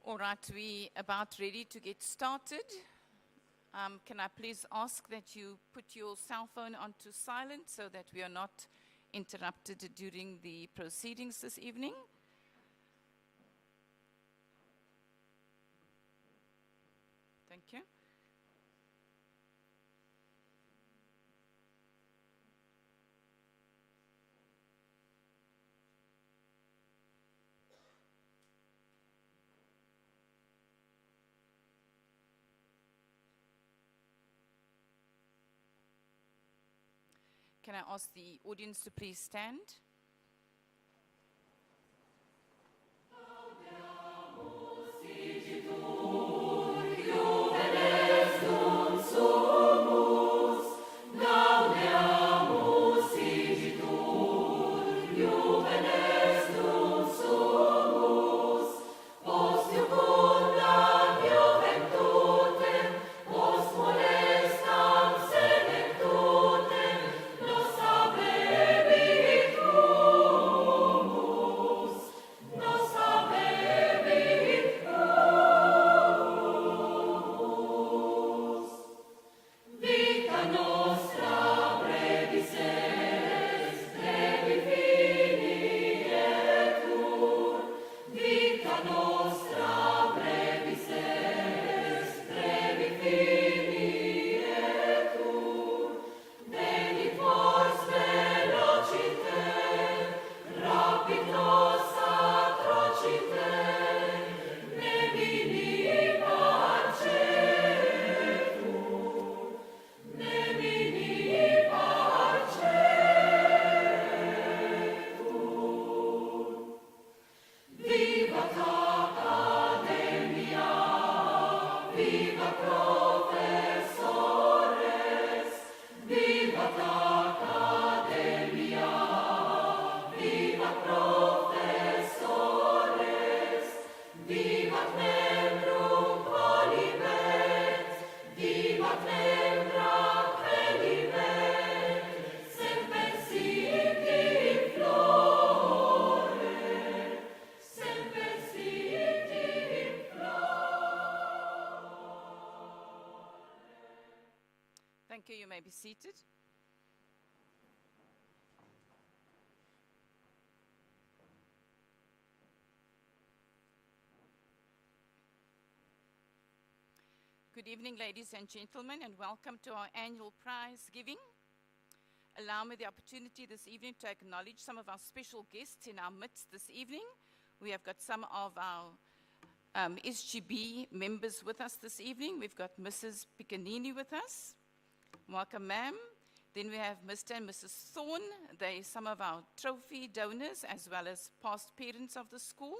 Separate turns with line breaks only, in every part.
All right, we about ready to get started. Can I please ask that you put your cell phone onto silent so that we are not interrupted during the proceedings this evening? Thank you. Can I ask the audience to please stand? Thank you. You may be seated. Good evening, ladies and gentlemen, and welcome to our annual prize giving. Allow me the opportunity this evening to acknowledge some of our special guests in our midst this evening. We have got some of our SGB members with us this evening. We've got Mrs. Piccanini with us. Welcome, ma'am. Then we have Mr. and Mrs. Thorne. They're some of our trophy donors as well as past parents of the school.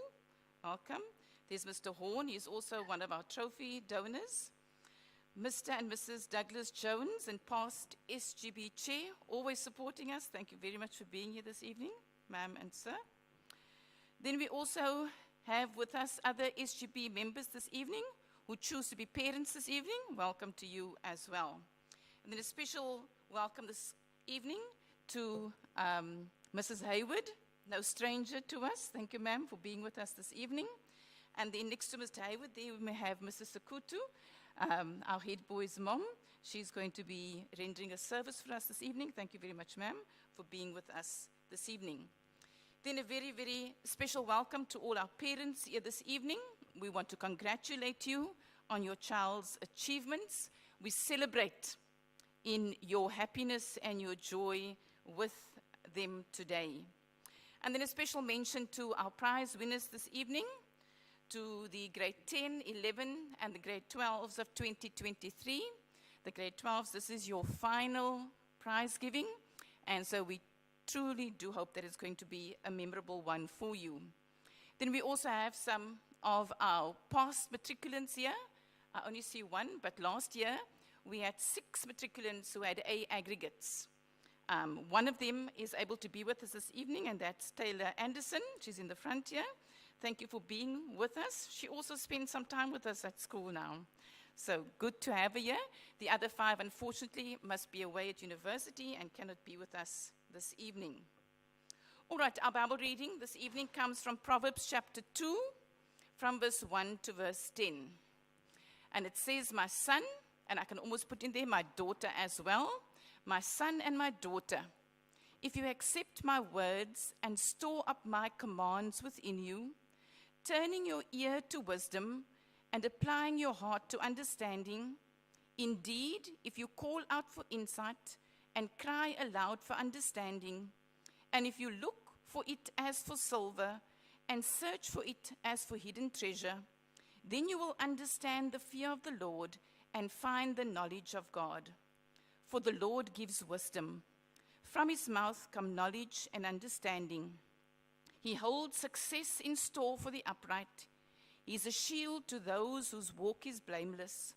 Welcome. There's Mr. Horn. He's also one of our trophy donors. Mr. and Mrs. Douglas Jones and past SGB chair, always supporting us. Thank you very much for being here this evening, ma'am and sir. Then we also have with us other SGB members this evening who choose to be parents this evening. Welcome to you as well. And then a special welcome this evening to Mrs. Hayward, no stranger to us. Thank you, ma'am, for being with us this evening. And then next to Mr. Hayward, there we may have Mrs. Sakutu, our head boy's mom. She's going to be rendering a service for us this evening. Thank you very much, ma'am, for being with us this evening. Then a very, very special welcome to all our parents here this evening. We want to congratulate you on your child's achievements. We celebrate in your happiness and your joy with them today. And then a special mention to our prize winners this evening, to the grade 10, 11, and the grade 12s of 2023. The grade 12s, this is your final prize giving, and so we truly do hope that it's going to be a memorable one for you. Then we also have some of our past matriculants here. I only see one, but last year we had 6 matriculants who had A aggregates. One of them is able to be with us this evening, and that's Taylor Anderson. She's in the front here. Thank you for being with us. She also spent some time with us at school now. So good to have her here. The other 5, unfortunately, must be away at university and cannot be with us this evening. All right, our Bible reading this evening comes from Proverbs chapter 2, from verse 1 to verse 10. And it says, my son, and I can almost put in there my daughter as well, my son and my daughter, if you accept my words and store up my commands within you, turning your ear to wisdom and applying your heart to understanding, indeed, if you call out for insight and cry aloud for understanding, and if you look for it as for silver and search for it as for hidden treasure, then you will understand the fear of the Lord and find the knowledge of God. For the Lord gives wisdom. From his mouth come knowledge and understanding. He holds success in store for the upright. He is a shield to those whose walk is blameless.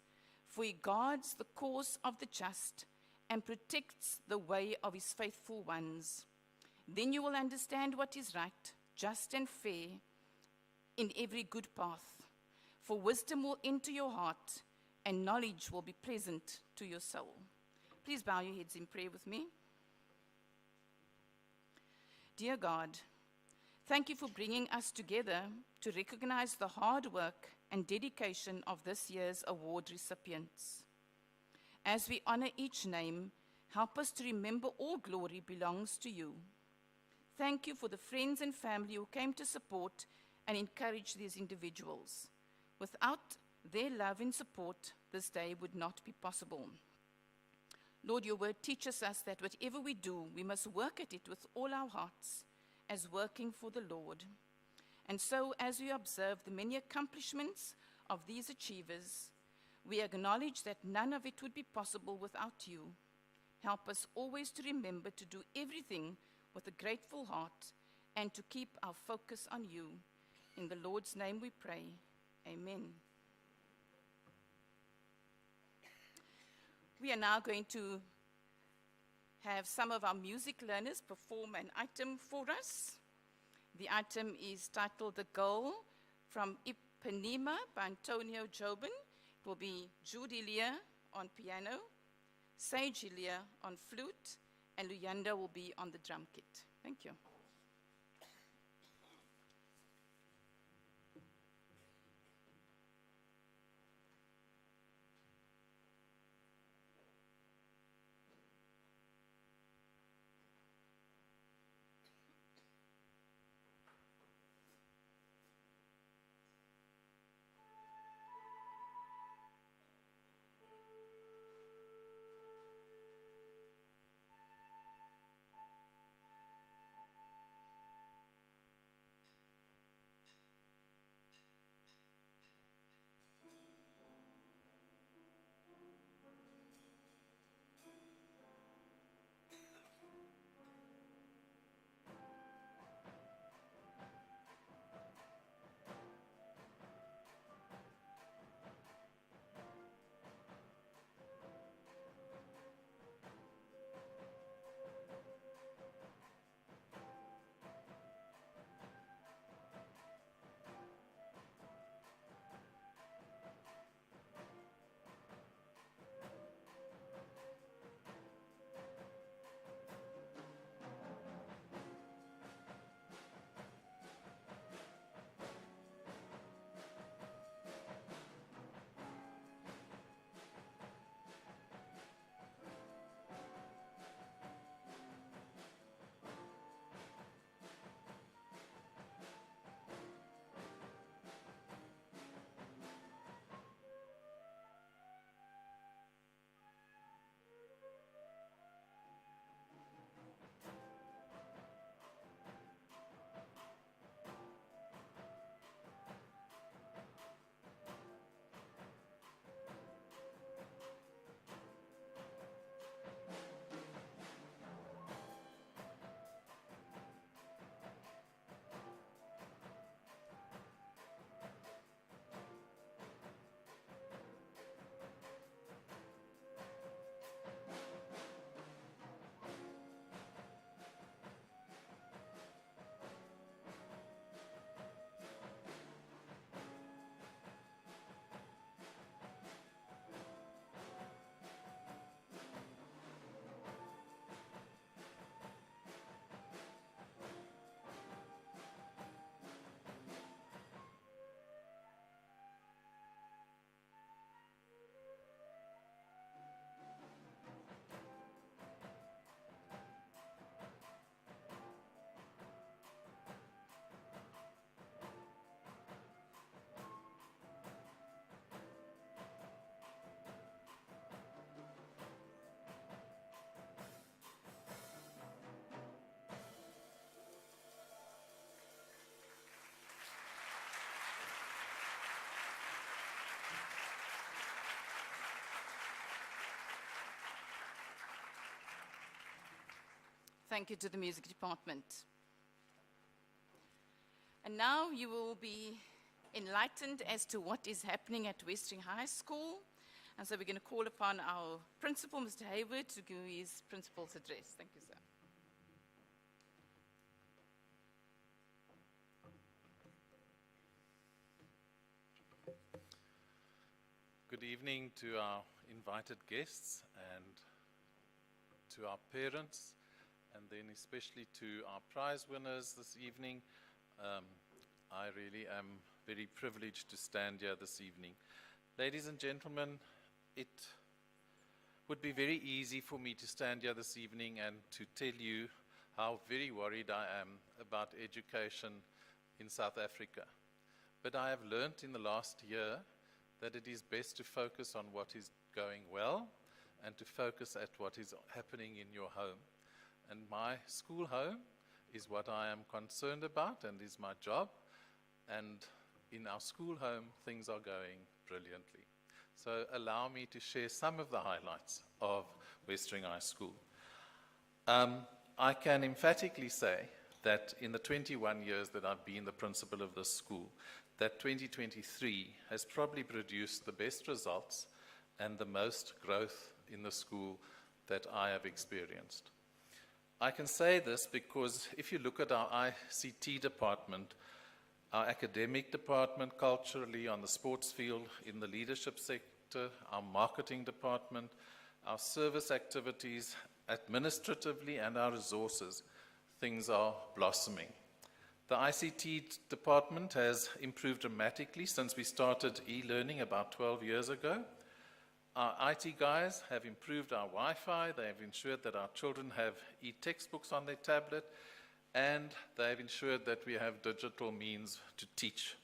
For he guards the course of the just and protects the way of his faithful ones. Then you will understand what is right, just and fair in every good path. For wisdom will enter your heart, and knowledge will be pleasant to your soul. Please bow your heads in prayer with me. Dear God, thank you for bringing us together to recognize the hard work and dedication of this year's award recipients. As we honor each name, help us to remember all glory belongs to you. Thank you for the friends and family who came to support and encourage these individuals. Without their love and support, this day would not be possible. Lord, your word teaches us that whatever we do, we must work at it with all our hearts as working for the Lord. And so, as we observe the many accomplishments of these achievers, we acknowledge that none of it would be possible without you. Help us always to remember to do everything with a grateful heart and to keep our focus on you. In the Lord's name we pray. Amen. We are now going to have some of our music learners perform an item for us. The item is titled The Girl from Ipanema by Antonio Jobin. It will be Judy Lear on piano, Sage Lear on flute, and Luyanda will be on the drum kit. Thank you. Thank you to the music department. And now you will be enlightened as to what is happening at Westering High School. And so we're going to call upon our principal, Mr. Hayward, to give his principal's address. Thank you, sir.
Good evening to our invited guests and to our parents, and then especially to our prize winners this evening. I really am very privileged to stand here this evening. Ladies and gentlemen, it would be very easy for me to stand here this evening and to tell you how very worried I am about education in South Africa. But I have learnt in the last year that it is best to focus on what is going well and to focus at what is happening in your home. And my school home is what I am concerned about and is my job. And in our school home, things are going brilliantly. So allow me to share some of the highlights of Westering High School. I can emphatically say that in the 21 years that I've been the principal of this school, that 2023 has probably produced the best results and the most growth in the school that I have experienced. I can say this because if you look at our ICT department, our academic department, culturally, on the sports field, in the leadership sector, our marketing department, our service activities, administratively, and our resources, things are blossoming. The ICT department has improved dramatically since we started e-learning about 12 years ago. Our IT guys have improved our Wi-Fi. They have ensured that our children have e-textbooks on their tablet, and they have ensured that we have digital means to teach.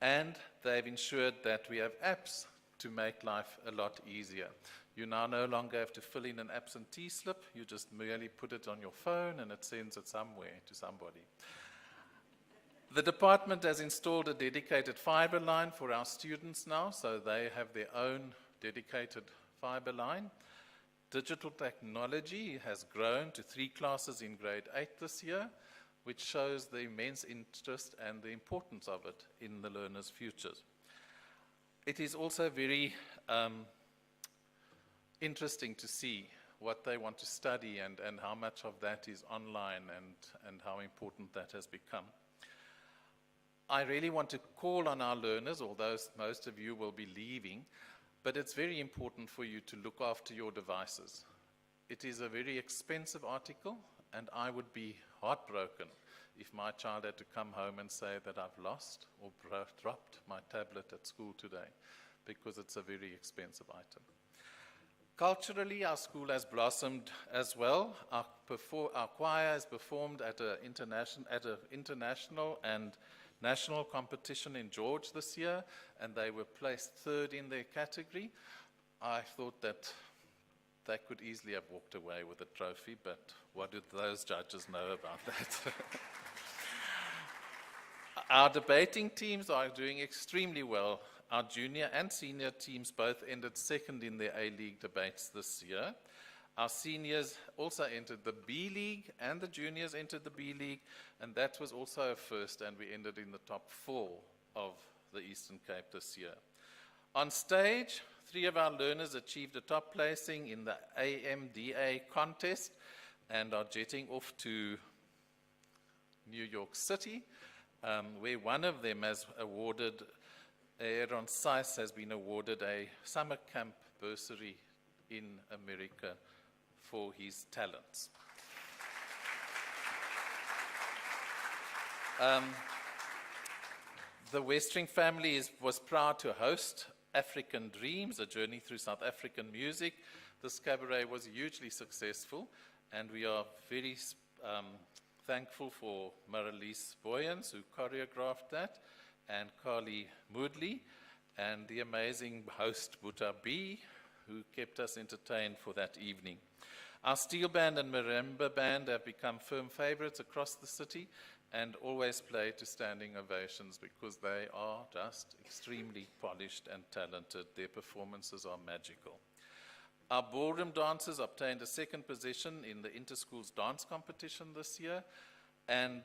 And they have ensured that we have apps to make life a lot easier. You now no longer have to fill in an absentee slip. You just merely put it on your phone and it sends it somewhere to somebody. The department has installed a dedicated fiber line for our students now, so they have their own dedicated fiber line. Digital technology has grown to 3 classes in grade 8 this year, which shows the immense interest and the importance of it in the learners' futures. It is also very interesting to see what they want to study and how much of that is online and how important that has become. I really want to call on our learners, although most of you will be leaving, but it's very important for you to look after your devices. It is a very expensive article, and I would be heartbroken if my child had to come home and say that I've lost or dropped my tablet at school today, because it's a very expensive item. Culturally, our school has blossomed as well. Our choir has performed at an international and national competition in George this year, and they were placed 3rd in their category. I thought that they could easily have walked away with a trophy, but what did those judges know about that? Our debating teams are doing extremely well. Our junior and senior teams both ended 2nd in their A-League debates this year. Our seniors also entered the B League, and the juniors entered the B League, and that was also a first, and we ended in the top 4 of the Eastern Cape this year. On stage, 3 of our learners achieved a top placing in the AMDA contest and are jetting off to New York City, where one of them has awarded, Aaron Seiss has been awarded a summer camp bursary in America for his talents. The Westering family was proud to host African Dreams, a journey through South African music. This cabaret was hugely successful, and we are very thankful for Maralise Boyens, who choreographed that, and Carly Moodley, and the amazing host Buta B, who kept us entertained for that evening. Our steel band and marimba band have become firm favorites across the city and always play to standing ovations because they are just extremely polished and talented. Their performances are magical. Our ballroom dancers obtained a second position in the inter-schools dance competition this year, and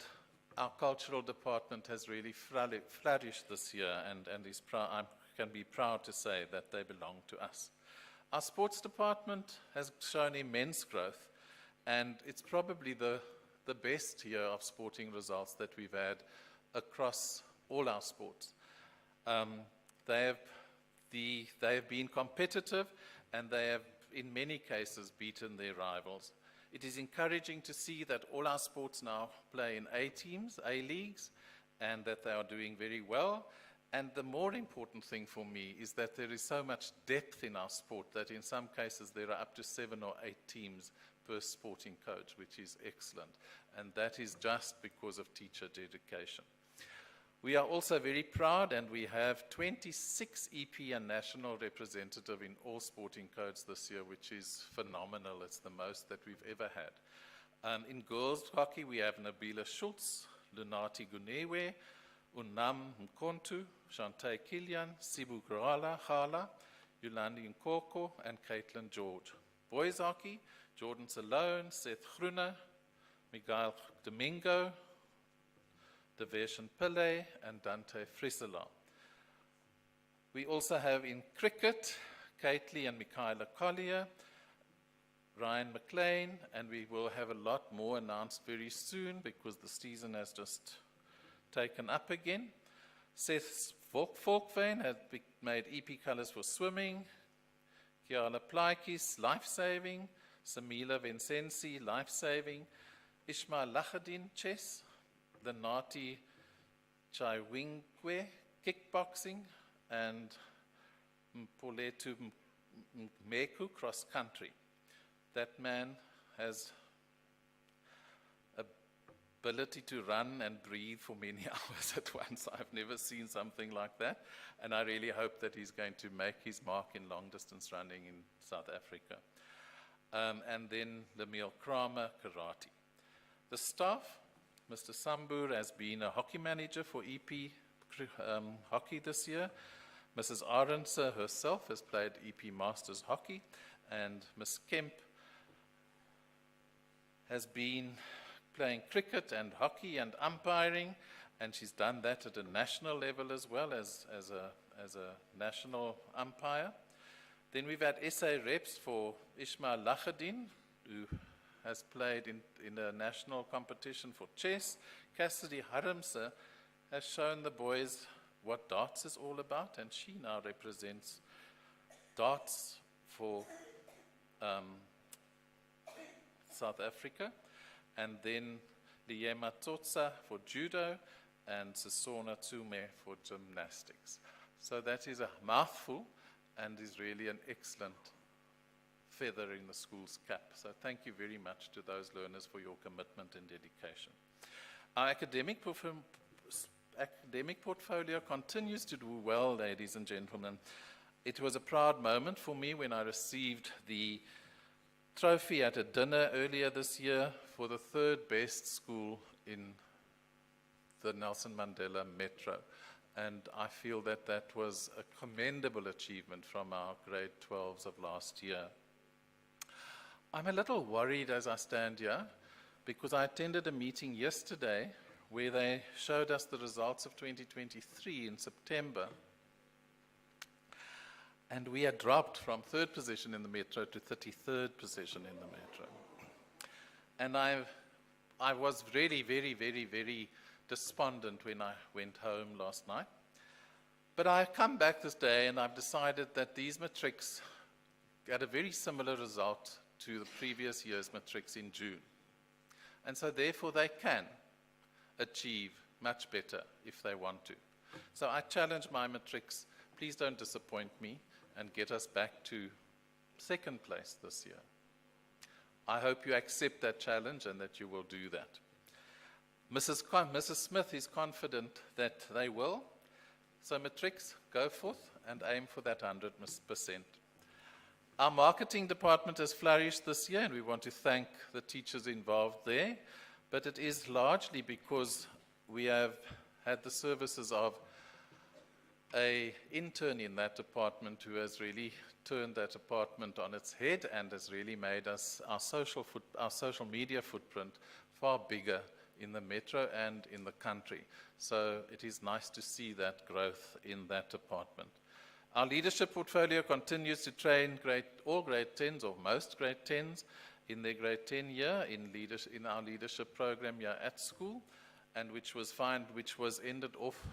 our cultural department has really flourished this year, and I can be proud to say that they belong to us. Our sports department has shown immense growth, and it's probably the best year of sporting results that we've had across all our sports. They have been competitive, and they have, in many cases, beaten their rivals. It is encouraging to see that all our sports now play in A teams, A leagues, and that they are doing very well. And the more important thing for me is that there is so much depth in our sport that in some cases there are up to 7 or 8 teams per sporting coach, which is excellent. And that is just because of teacher dedication. We are also very proud, and we have 26 EP and national representative in all sporting codes this year, which is phenomenal. It's the most that we've ever had. In girls hockey, we have Nabila Schultz, Lunati Gunewe, Unam Mkontu, Shantae Kilian, Sibu Grala Hala, Yolandi Nkoko, and Caitlin George. Boys hockey, Jordan Salone, Seth Groene, Miguel Domingo, Devershan Pillay, and Dante Frisela. We also have in cricket, Caitley and Michaela Collier, Ryan McLean, and we will have a lot more announced very soon because the season has just taken up again. Seth Volkvein has made EP colours for swimming, Kiala Plaikis, life-saving, Samila Vincenzi, life-saving, Ishmael Lachadin, chess, the Nati Chaiwingwe, kickboxing, and Mpoletu Meku, cross-country. That man has ability to run and breathe for many hours at once. I've never seen something like that, and I really hope that he's going to make his mark in long-distance running in South Africa. And then Lemuel Kramer, karate. The staff, Mr. Sambur has been a hockey manager for EP hockey this year. Mrs. Arendse herself has played EP Masters hockey, and Ms. Kemp has been playing cricket and hockey and umpiring, and she's done that at a national level as well as a national umpire. Then we've had SA reps for Ishmael Lachadin, who has played in a national competition for chess. Cassidy Haramse has shown the boys what darts is all about, and she now represents darts for South Africa. And then Liema Tsotsa for judo, and Sisona Tsume for gymnastics. So that is a mouthful, and is really an excellent feather in the school's cap. So thank you very much to those learners for your commitment and dedication. Our academic portfolio continues to do well, ladies and gentlemen. It was a proud moment for me when I received the trophy at a dinner earlier this year for the third best school in the Nelson Mandela Metro. And I feel that that was a commendable achievement from our grade 12s of last year. I'm a little worried as I stand here because I attended a meeting yesterday where they showed us the results of 2023 in September. And we had dropped from 3rd position in the Metro to 33rd position in the Metro. And I was really very despondent when I went home last night. But I've come back this day and I've decided that these matrics had a very similar result to the previous year's matrics in June. And so therefore they can achieve much better if they want to. So I challenge my matrics, please don't disappoint me and get us back to 2nd place this year. I hope you accept that challenge and that you will do that. Mrs. Smith is confident that they will. So matrics, go forth and aim for that 100%. Our marketing department has flourished this year, and we want to thank the teachers involved there. But it is largely because we have had the services of an intern in that department who has really turned that apartment on its head and has really made us our social media footprint far bigger in the metro and in the country. So it is nice to see that growth in that apartment. Our leadership portfolio continues to train all grade 10s, or most grade 10s, in their grade 10 year in our leadership program here at school, and which was ended off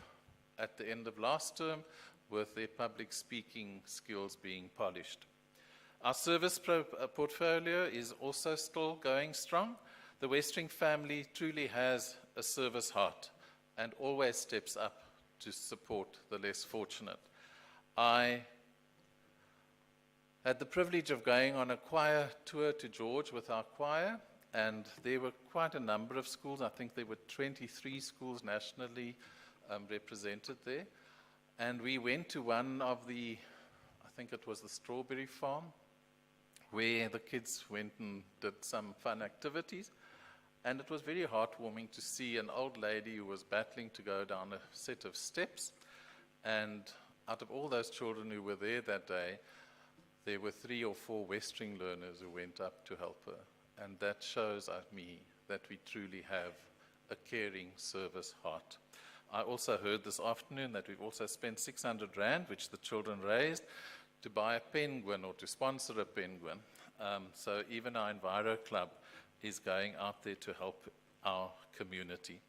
at the end of last term with their public speaking skills being polished. Our service portfolio is also still going strong. The Westering family truly has a service heart and always steps up to support the less fortunate. I had the privilege of going on a choir tour to George with our choir, and there were quite a number of schools. I think there were 23 schools nationally represented there. And we went to one of I think it was the strawberry farm, where the kids went and did some fun activities. And it was very heartwarming to see an old lady who was battling to go down a set of steps. And out of all those children who were there that day, there were 3 or 4 Westering learners who went up to help her. And that shows me that we truly have a caring service heart. I also heard this afternoon that we've also spent 600 Rand, which the children raised, to buy a penguin or to sponsor a penguin. So even our Enviro Club is going out there to help our community.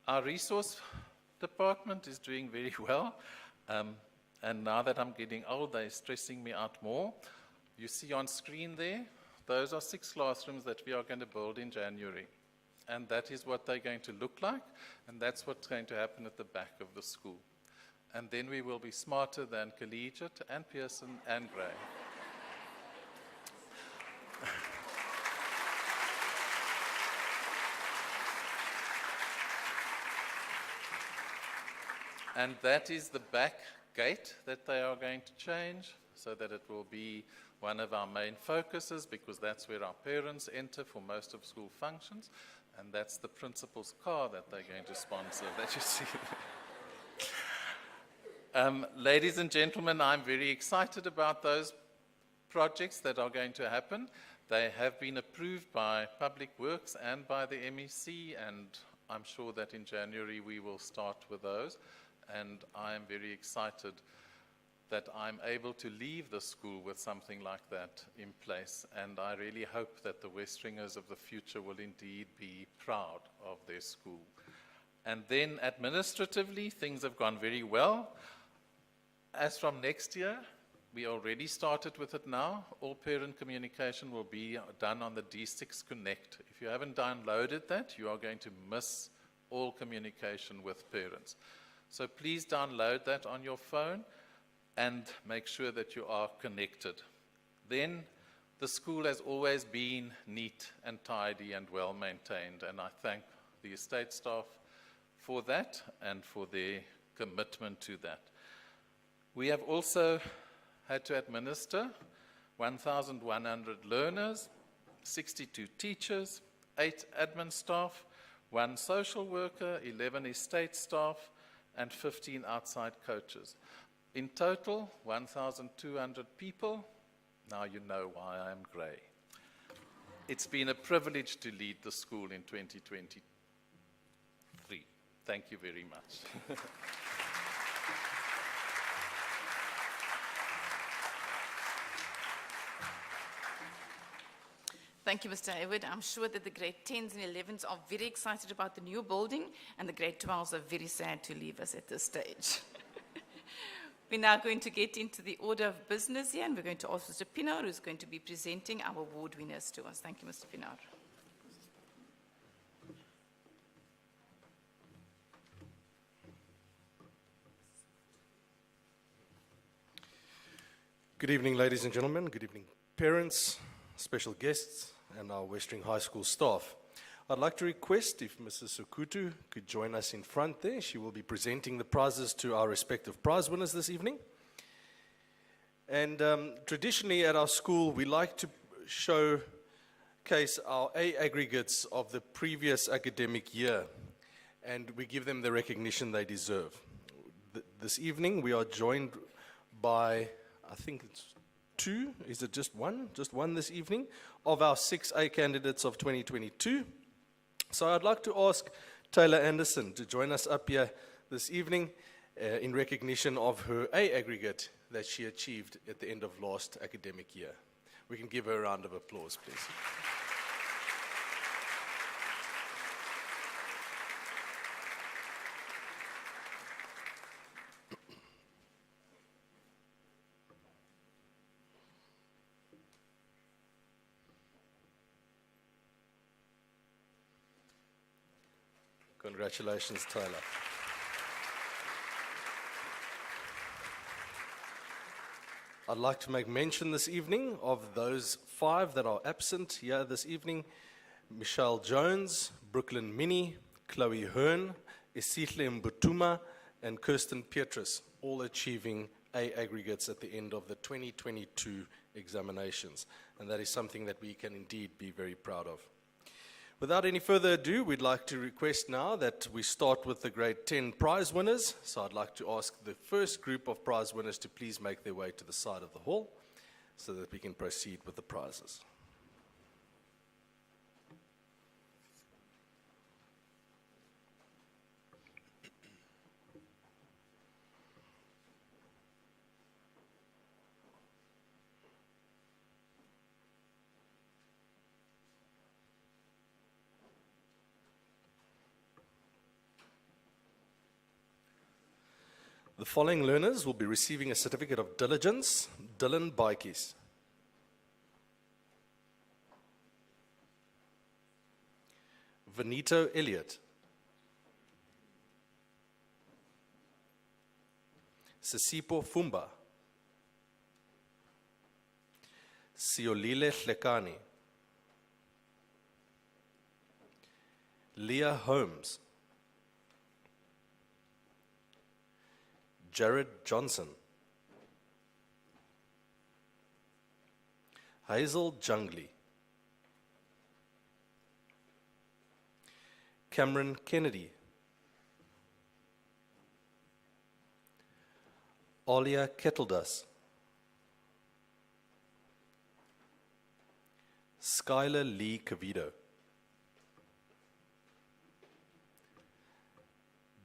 Our resource department is doing very well. And now that I'm getting old, they're stressing me out more. You see on screen there, those are 6 classrooms that we are going to build in January. And that is what they're going to look like, and that's what's going to happen at the back of the school. And then we will be smarter than Collegiate and Pearson and Grey. And that is the back gate that they are going to change, so that it will be one of our main focuses, because that's where our parents enter for most of school functions, and that's the principal's car that they're going to sponsor, that you see there. Ladies and gentlemen, I'm very excited about those projects that are going to happen. They have been approved by Public Works and by the MEC, and I'm sure that in January we will start with those. And I am very excited that I'm able to leave the school with something like that in place. And I really hope that the Westeringers of the future will indeed be proud of their school. And then administratively, things have gone very well. As from next year, we already started with it now. All parent communication will be done on the D6 Connect. If you haven't downloaded that, you are going to miss all communication with parents. So please download that on your phone and make sure that you are connected. Then the school has always been neat and tidy and well maintained, and I thank the estate staff for that and for their commitment to that. We have also had to administer 1,100 learners, 62 teachers, 8 admin staff, 1 social worker, 11 estate staff, and 15 outside coaches. In total, 1,200 people. Now you know why I am grey. It's been a privilege to lead the school in 2023. Thank you very much.
Thank you, Mr. Hayward. I'm sure that the grade 10s and 11s are very excited about the new building, and the grade 12s are very sad to leave us at this stage. We're now going to get into the order of business here, and we're going to ask Mr. Pinar, who's going to be presenting our award winners to us. Thank you, Mr. Pinar.
Good evening, ladies and gentlemen. Good evening, parents, special guests, and our Westering High School staff. I'd like to request if Mrs. Sokutu could join us in front there. She will be presenting the prizes to our respective prize winners this evening. And traditionally at our school, we like to showcase our A aggregates of the previous academic year, and we give them the recognition they deserve. This evening, we are joined by, I think it's two, is it just one? Just one this evening, of our 6A candidates of 2022. So I'd like to ask Taylor Anderson to join us up here this evening in recognition of her A aggregate that she achieved at the end of last academic year. We can give her a round of applause, please. Congratulations, Tyler. I'd like to make mention this evening of those 5 that are absent here this evening. Michelle Jones, Brooklyn Minnie, Chloe Hearn, Esihle Mbutuma, and Kirsten Pietrus, all achieving A aggregates at the end of the 2022 examinations. And that is something that we can indeed be very proud of. Without any further ado, we'd like to request now that we start with the grade 10 prize winners. So I'd like to ask the first group of prize winners to please make their way to the side of the hall so that we can proceed with the prizes. The following learners will be receiving a certificate of diligence. Dylan Baikies. Venito Elliott. Sisipo Fumba. Siolile Hlekani. Leah Holmes. Jared Johnson. Hazel Jungli. Cameron Kennedy. Olia Kettledas. Skylar Lee Cavido.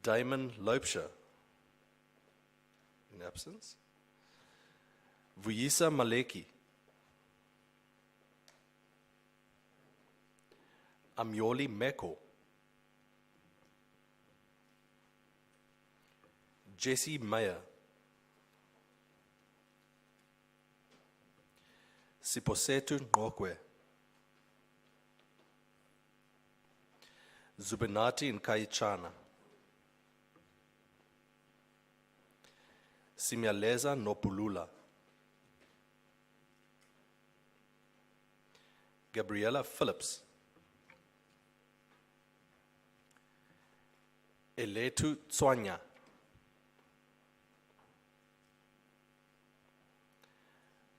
Damon Lopesha. In absence. Vuyisa Maleki. Amyoli Meko. Jesse Meyer. Siposetu Ngokwe. Zubenati Nkaichana. Simialeza Nopulula. Gabriella Phillips. Eletu Tswanya.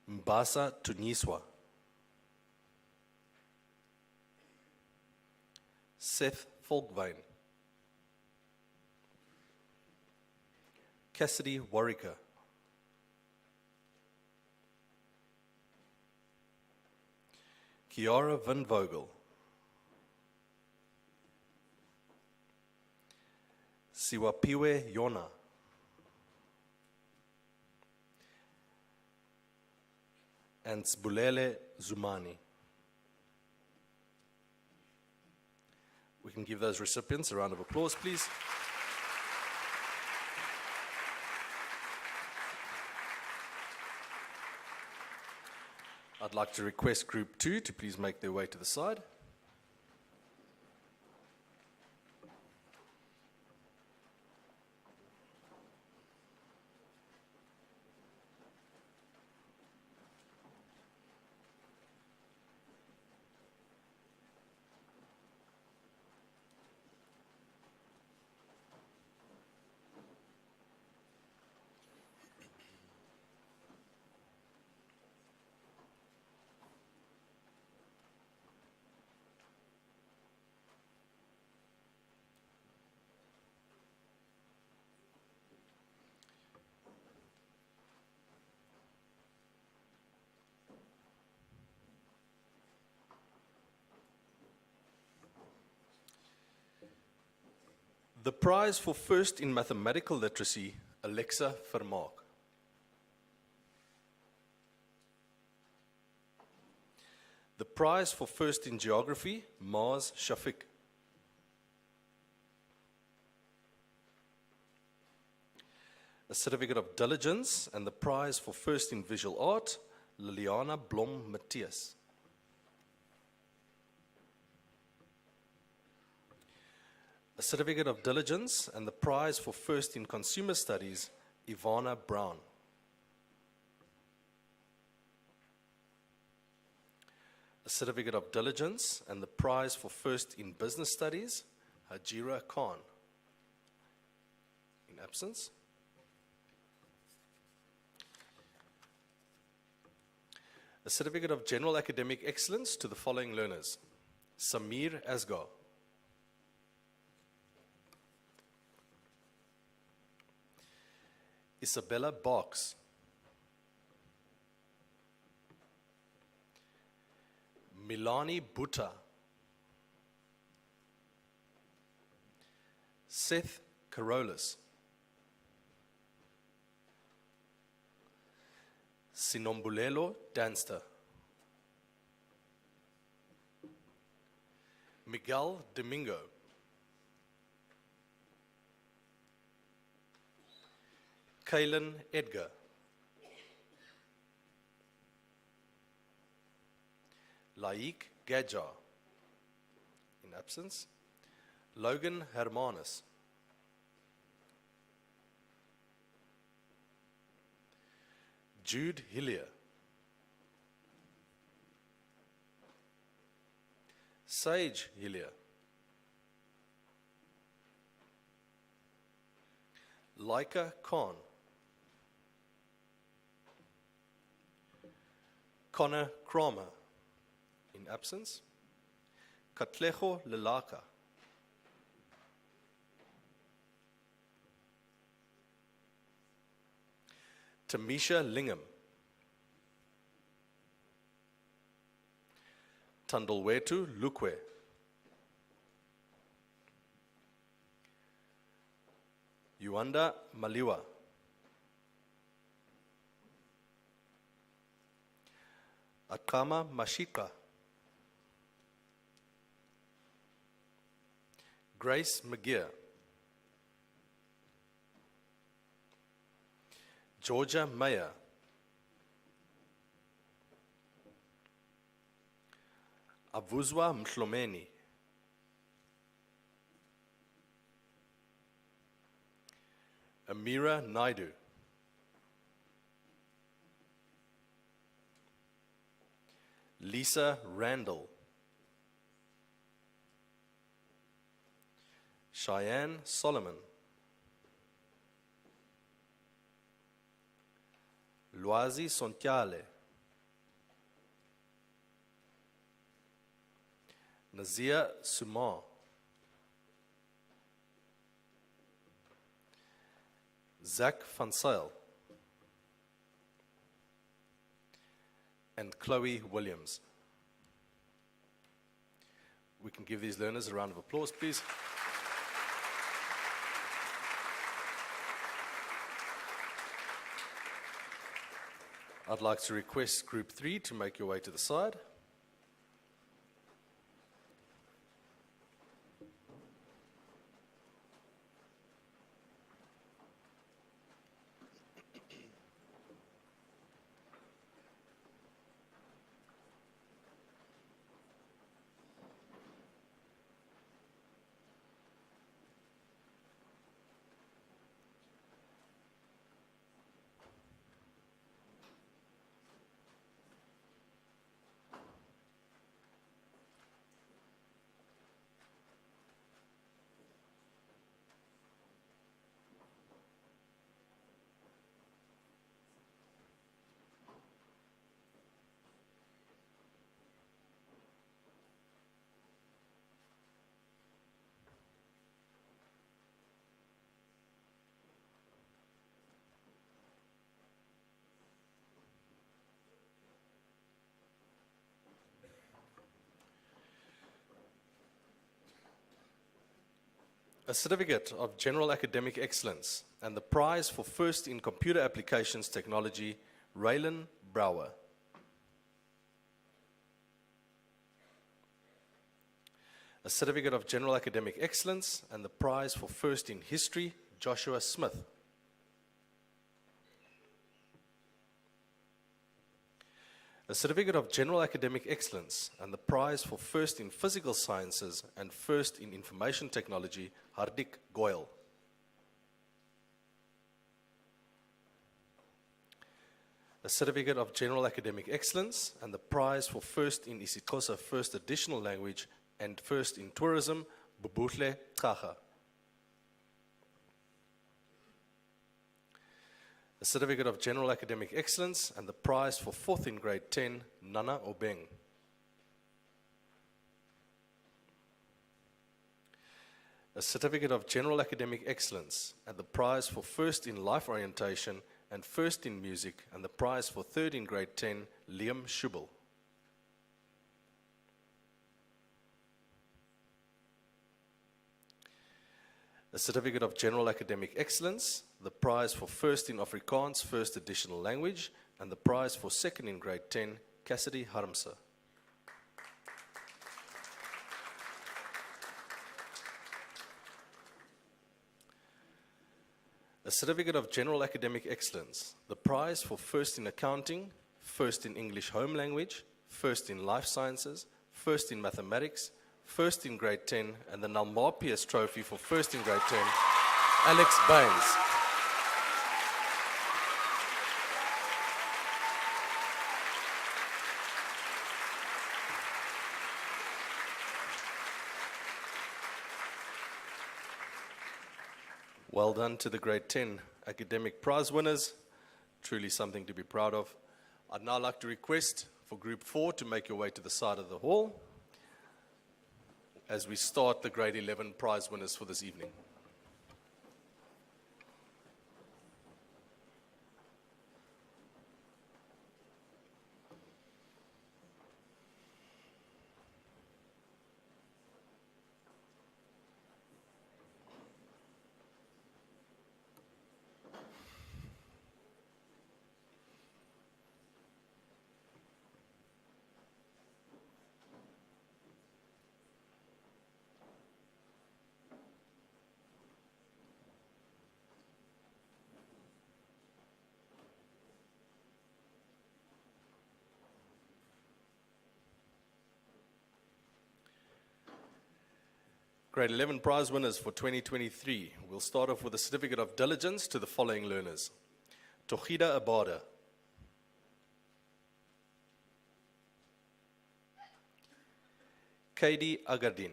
Mbasa Tuniswa. Seth Folkvine. Cassidy Warwicker. Kiara Van Vogel. Siwapiwe Yona. And Sbulele Zumani. We can give those recipients a round of applause, please. I'd like to request Group 2 to please make their way to the side. The prize for first in mathematical literacy, Alexa Vermaak. The prize for first in geography, Maz Shafiq. A certificate of diligence and the prize for first in visual art, Liliana Blom Matthias. A certificate of diligence and the prize for first in consumer studies, Ivana Brown. A certificate of diligence and the prize for first in business studies, Hajira Khan. In absence. A certificate of general academic excellence to the following learners: Samir Asgar, Isabella Box, Milani Butta, Seth Carolus, Sinombulelo Danster, Miguel Domingo, Kaylin Edgar, Laik Gadjar, in absence, Logan Hermanus, Jude Hillier, Sage Hillier, Laika Khan, Connor Kramer, in absence, Katlejo Lelaka, Tamisha Lingham, Tandalwetu Lukwe, Yuanda Maliwa, Akama Mashika, Grace McGear, Georgia Mayer, Avuzwa Mhlomeni, Amira Naidu, Lisa Randall, Cheyenne Solomon, Luazi Sontiale, Nazia Suma, Zach Van Zyl, and Chloe Williams. We can give these learners a round of applause, please. I'd like to request Group 3 to make your way to the side. A certificate of general academic excellence and the prize for first in computer applications technology, Raylan Brouwer. A certificate of general academic excellence and the prize for first in history, Joshua Smith. A certificate of general academic excellence and the prize for first in physical sciences and first in information technology, Hardik Goyal. A certificate of general academic excellence and the prize for first in isiXhosa first additional language and first in tourism, Bubuhle Chacha. A certificate of general academic excellence and the prize for fourth in grade 10, Nana Obeng. A certificate of general academic excellence and the prize for first in life orientation and first in music and the prize for third in grade 10, Liam Schubel. A certificate of general academic excellence, the prize for first in Afrikaans first additional language, and the prize for second in grade 10, Cassidy Harmse. A certificate of general academic excellence, the prize for first in accounting, first in English home language, first in life sciences, first in mathematics, first in grade 10, and the Nalmarpius Trophy for first in grade 10, Alex Baines. Well done to the grade 10 academic prize winners. Truly something to be proud of. I'd now like to request for group 4 to make your way to the side of the hall as we start the grade 11 prize winners for this evening. Grade 11 prize winners for 2023. We'll start off with a certificate of diligence to the following learners. Tochida Abada. Kaidi Agardin.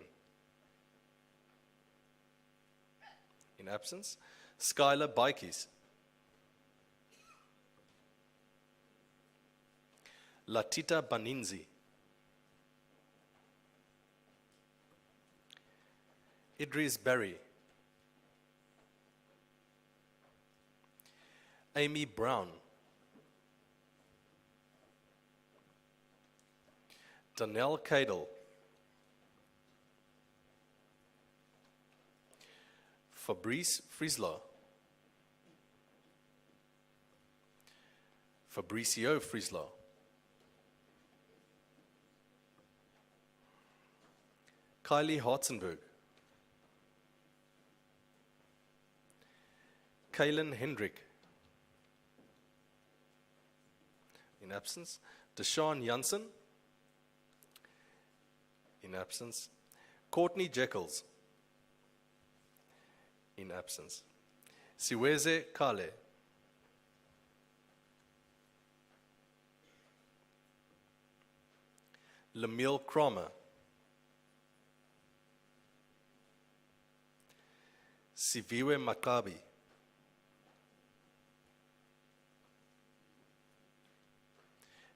In absence. Skylar Baikis. Latita Baninzi. Idris Berry. Amy Brown. Danielle Cadle. Fabrice Friesler. Fabricio Friesler. Kylie Hartzenberg. Kaylin Hendrick. In absence. Deshaun Janssen. In absence. Courtney Jekyls. In absence. Siweze Kale. Lamille Cromer. Siviwe Makabi.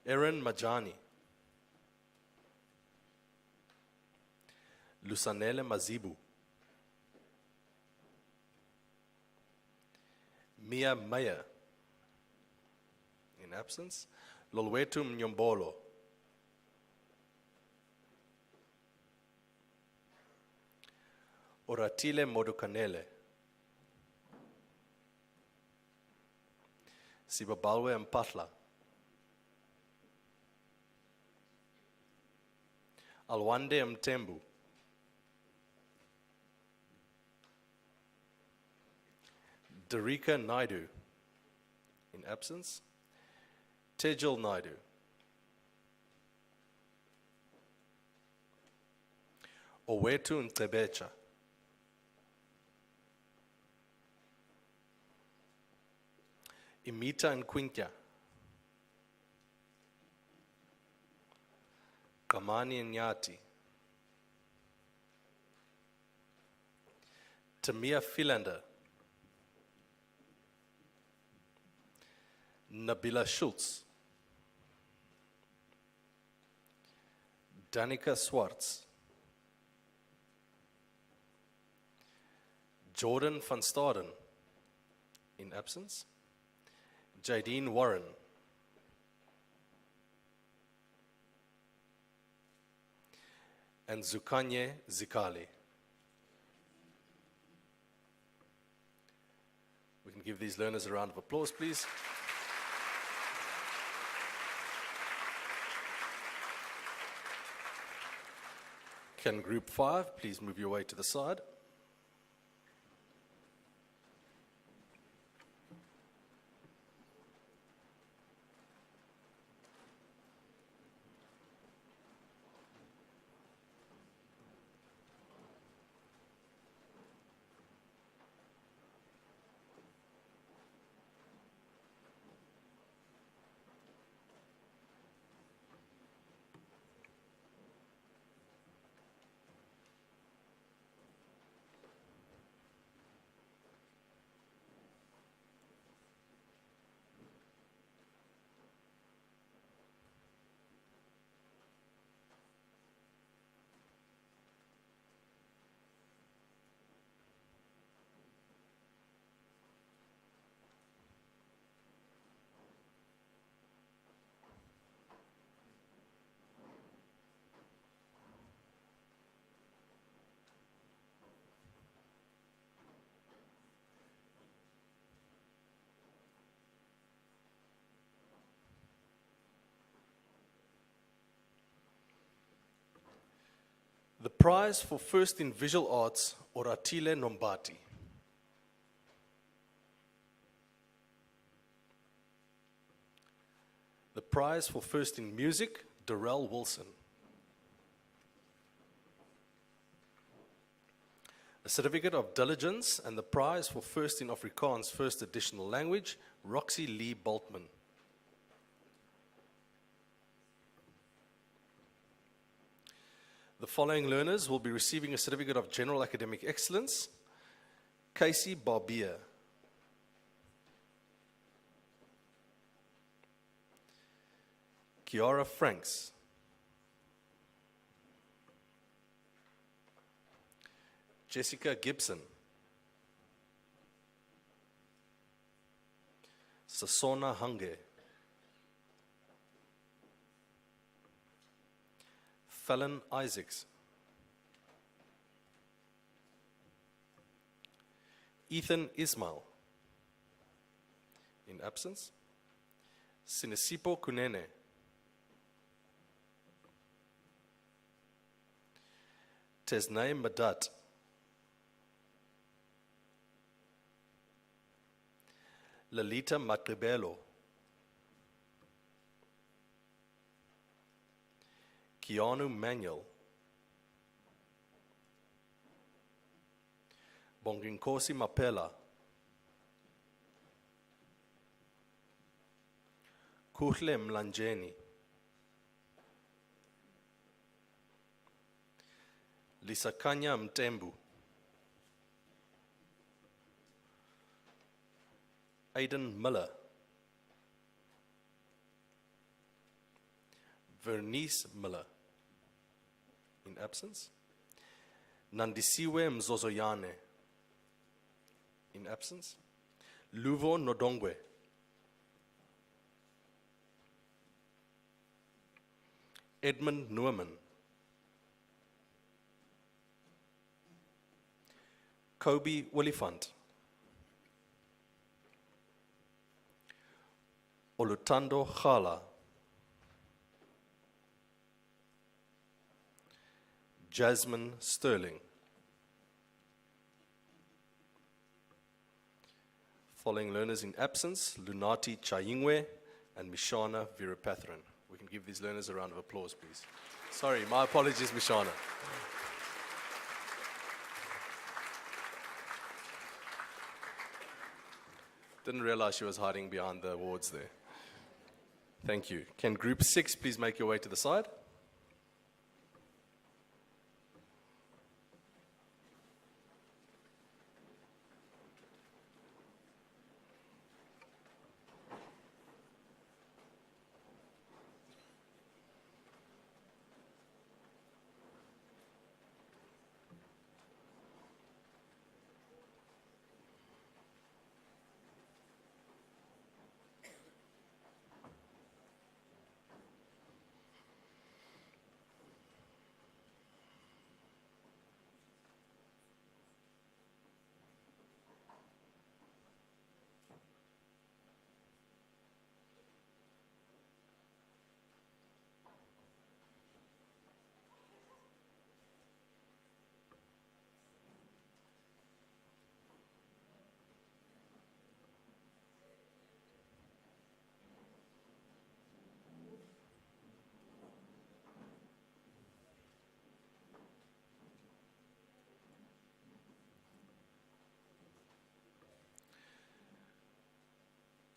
Erin Majani. Lusanele Mazibu. Mia Meyer. In absence. Lolwetu Mnyombolo. Oratile Modukanele. Sibabalwe Mpatla. Alwande Mtembu. Darika Naidu. In absence. Tejal Naidu. Owetu Ntebecha. Imita Nkwinka. Kamani Nyati. Tamia Philander. Nabila Schultz. Danica Swartz. Jordan van Staden. In absence. Jadine Warren. And Zukanye Zikali. We can give these learners a round of applause, please. Can group 5 please move your way to the side? The prize for first in visual arts, Oratile Nombati. The prize for first in music, Darrell Wilson. A certificate of diligence and the prize for first in Afrikaans first additional language, Roxy Lee Boltman. The following learners will be receiving a certificate of general academic excellence. Casey Barbier. Kiara Franks. Jessica Gibson. Sasona Hange. Fallon Isaacs. Ethan Ismail. In absence. Sinesipo Kunene. Tesnay Madat. Lalita Matribelo. Keanu Manuel. Bonginkosi Mapela. Kuhle Mlanjeni. Lisakanya Mtembu. Aiden Miller. Vernice Miller. In absence. Nandisiwe Mzozoyane. In absence. Luvo Nodongwe. Edmund Neumann. Kobe Olifant. Olutando Khala. Jasmine Sterling. Following learners in absence, Lunati Chayingwe and Mishana Virapatharan. We can give these learners a round of applause, please. Sorry, my apologies, Mishana. Didn't realize she was hiding behind the awards there. Thank you. Can Group 6 please make your way to the side?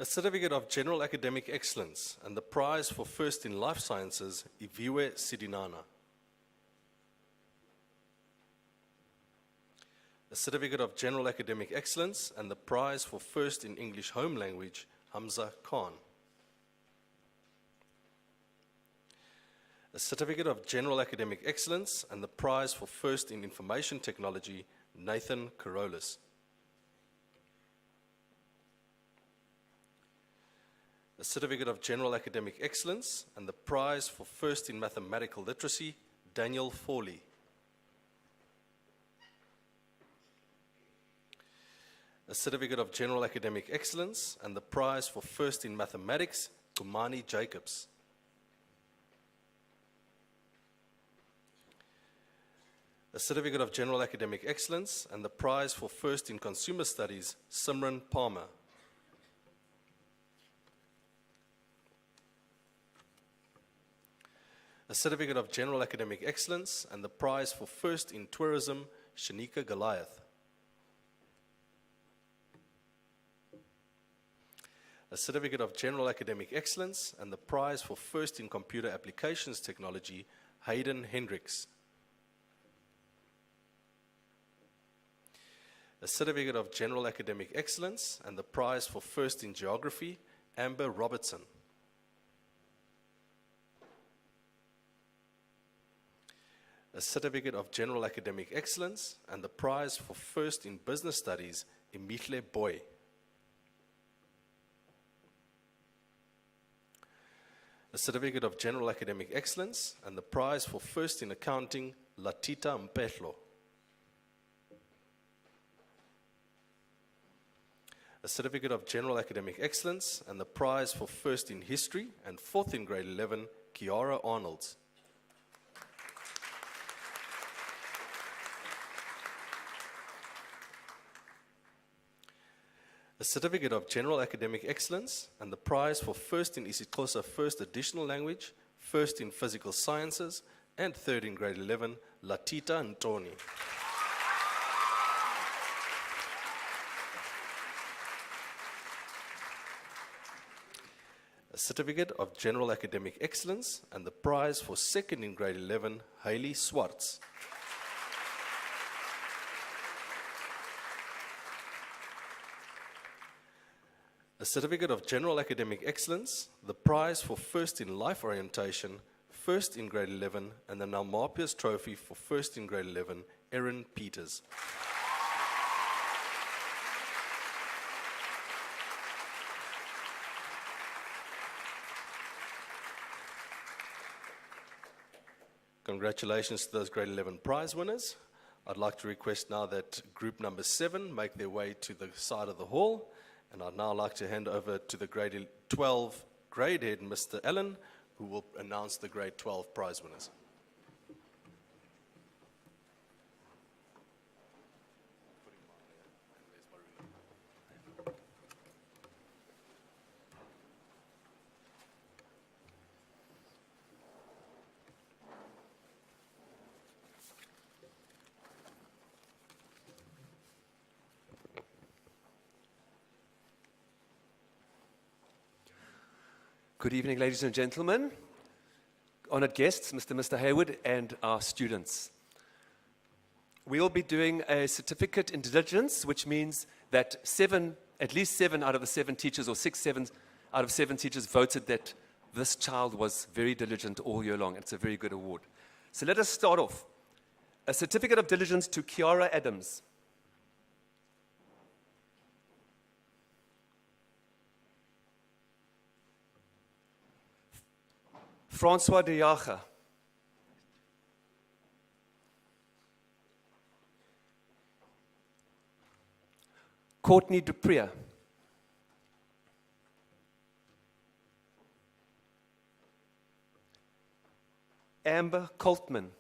A certificate of general academic excellence and the prize for first in life sciences, Iviwe Sidinana. A certificate of general academic excellence and the prize for first in English home language, Hamza Khan. A certificate of general academic excellence and the prize for first in information technology, Nathan Karolis. A certificate of general academic excellence and the prize for first in mathematical literacy, Daniel Foley. A certificate of general academic excellence and the prize for first in mathematics, Kumani Jacobs. A certificate of general academic excellence and the prize for first in consumer studies, Simran Palmer. A certificate of general academic excellence and the prize for first in tourism, Shanika Goliath. A certificate of general academic excellence and the prize for first in computer applications technology, Hayden Hendricks. A certificate of general academic excellence and the prize for first in geography, Amber Robertson. A certificate of general academic excellence and the prize for first in business studies, Emihle Boy. A certificate of general academic excellence and the prize for first in accounting, Latita Mpehlo. A certificate of general academic excellence and the prize for first in history and fourth in grade 11, Kiara Arnolds. A certificate of general academic excellence and the prize for first in isiXhosa first additional language, first in physical sciences, and third in grade 11, Latita Ntoni. A certificate of general academic excellence and the prize for second in grade 11, Hailey Swartz. A certificate of general academic excellence, the prize for first in life orientation, first in grade 11, and the Nalmapius Trophy for first in grade 11, Erin Peters. Congratulations to those grade 11 prize winners. I'd like to request now that group number 7 make their way to the side of the hall, and I'd now like to hand over to the grade 12 grade head, Mr. Allen, who will announce the grade 12 prize winners.
Good evening, ladies and gentlemen, honored guests, Mr. Hayward, and our students. We'll be doing a certificate in diligence, which means that at least 7 out of the 7 teachers, or 7 out of 7 teachers voted that this child was very diligent all year long. It's a very good award. So let us start off. A certificate of diligence to Kiara Adams. Francois de Jager. Courtney Dupree. Amber Coltman.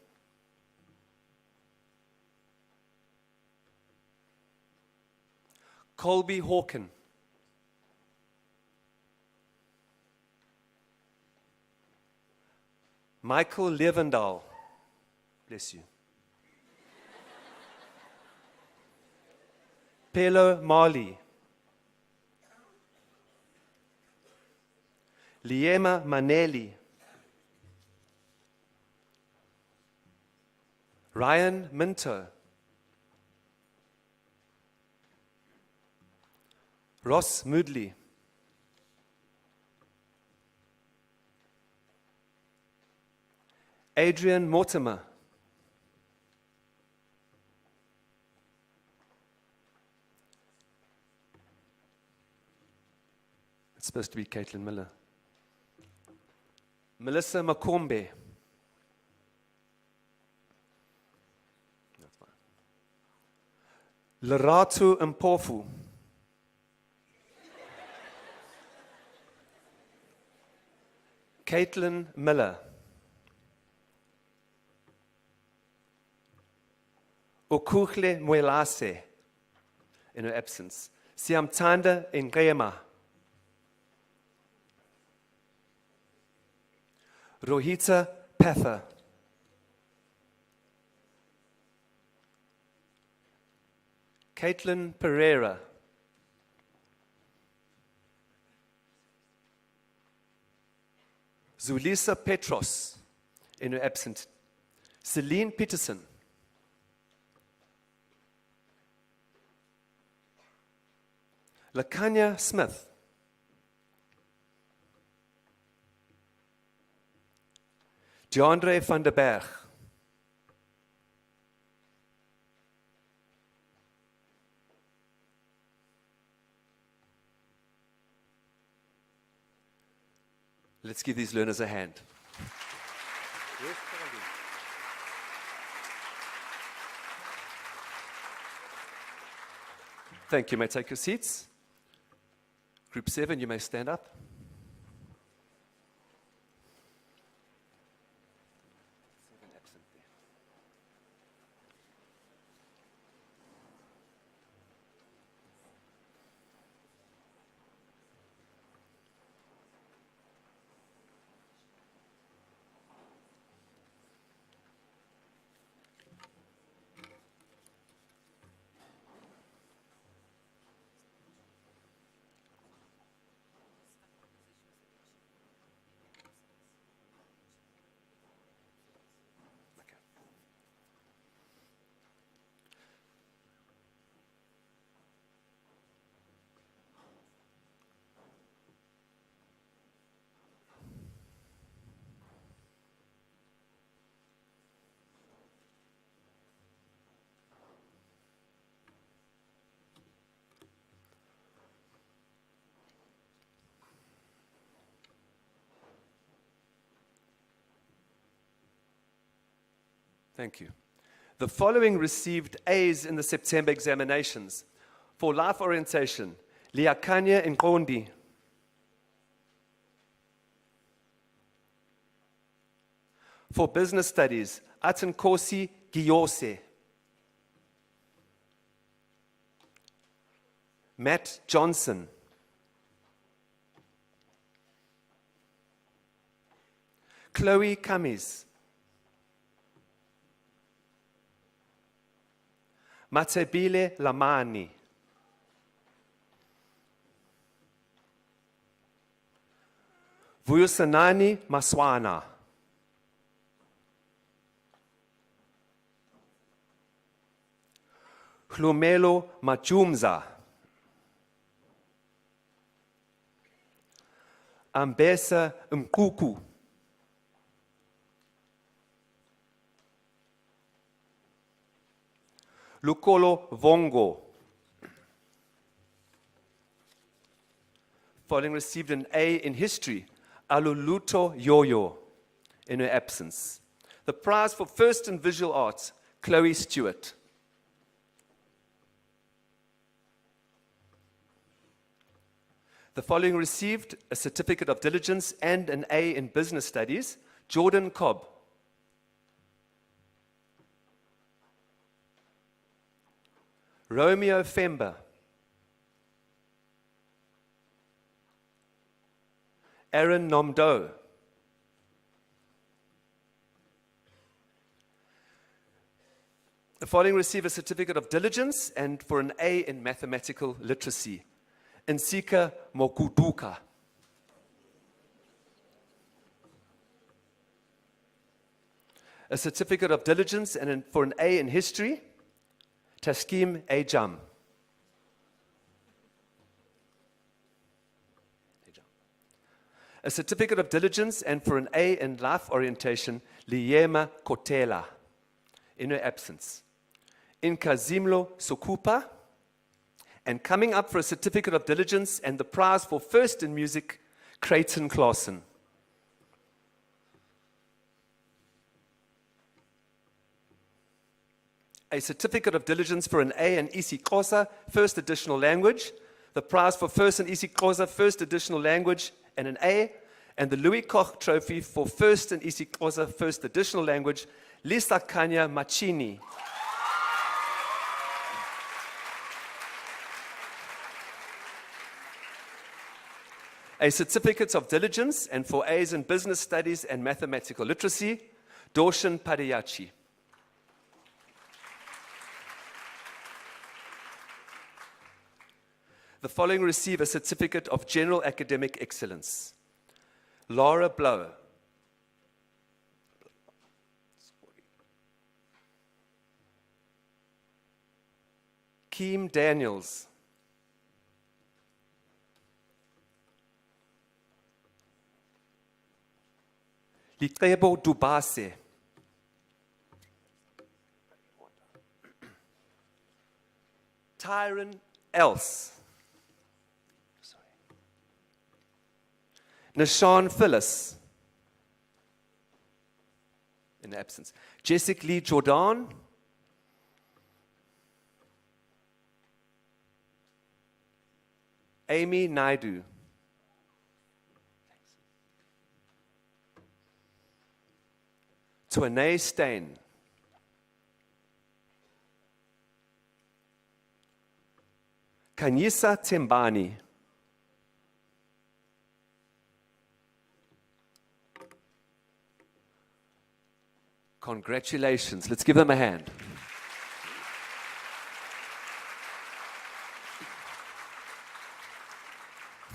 Colby Hawken. Michael Levendahl, bless you. Pelo Marley. Liema Maneli. Ryan Minto. Ross Moodley. Adrian Mortimer. It's supposed to be Caitlin Miller. Melissa Makombe. That's fine. Lerato Mpofu. Caitlin Miller. Okuhle Mwelase, in her absence. Siamtanda Ngema. Rohita Patha. Caitlin Pereira. Zulisa Petros, in her absence. Celine Peterson. Lakanya Smith. DeAndre van der Berg. Let's give these learners a hand. Thank you. You may take your seats. Group 7, you may stand up. Thank you. The following received A's in the September examinations. For life orientation, Liakanya Nkondi. For business studies, Atankosi Giyose. Matt Johnson. Chloe Cummings. Matebile Lamani. Vuyosanani Maswana. Hlumelo Majumza. Ambesa Mkuku. Lukolo Vongo. Following received an A in history, Aluluto Yoyo, in her absence. The prize for first in visual arts, Chloe Stewart. The following received a certificate of diligence and an A in business studies, Jordan Cobb. Romeo Femba. Aaron Nomdo. The following receive a certificate of diligence and for an A in mathematical literacy. Nsika Mokuduka. A certificate of diligence and for an A in history, Taskim Ajam. A certificate of diligence and for an A in life orientation, Liyema Kotela, in her absence. Inkazimlo Sokupa, and coming up for a certificate of diligence and the prize for first in music, Creighton Clausen. A certificate of diligence for an A in isiXhosa, first additional language, the prize for first in isiXhosa, first additional language, and an A, and the Louis Koch Trophy for first in isiXhosa, first additional language, Lisa Kanya Machini. A certificate of diligence and for A's in business studies and mathematical literacy, Doshin Padayachi. The following receive a certificate of general academic excellence. Laura Blower. Keem Daniels. Litrebo Dubase. Tyron Else. Nashawn Phyllis, in absence. Jessica Lee Jordan. Amy Naidu. Twanay Stain. Kanyisa Tembani. Congratulations. Let's give them a hand.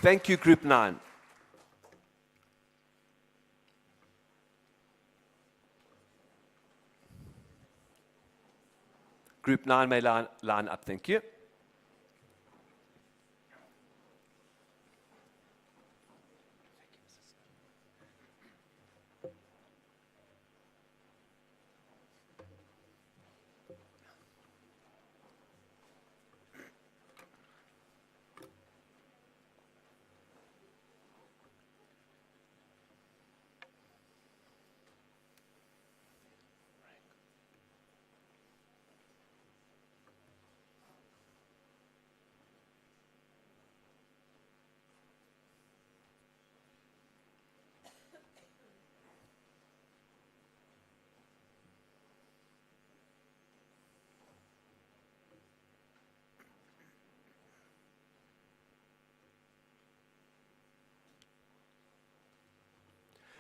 Thank you, Group 9. Group 9 may line up. Thank you.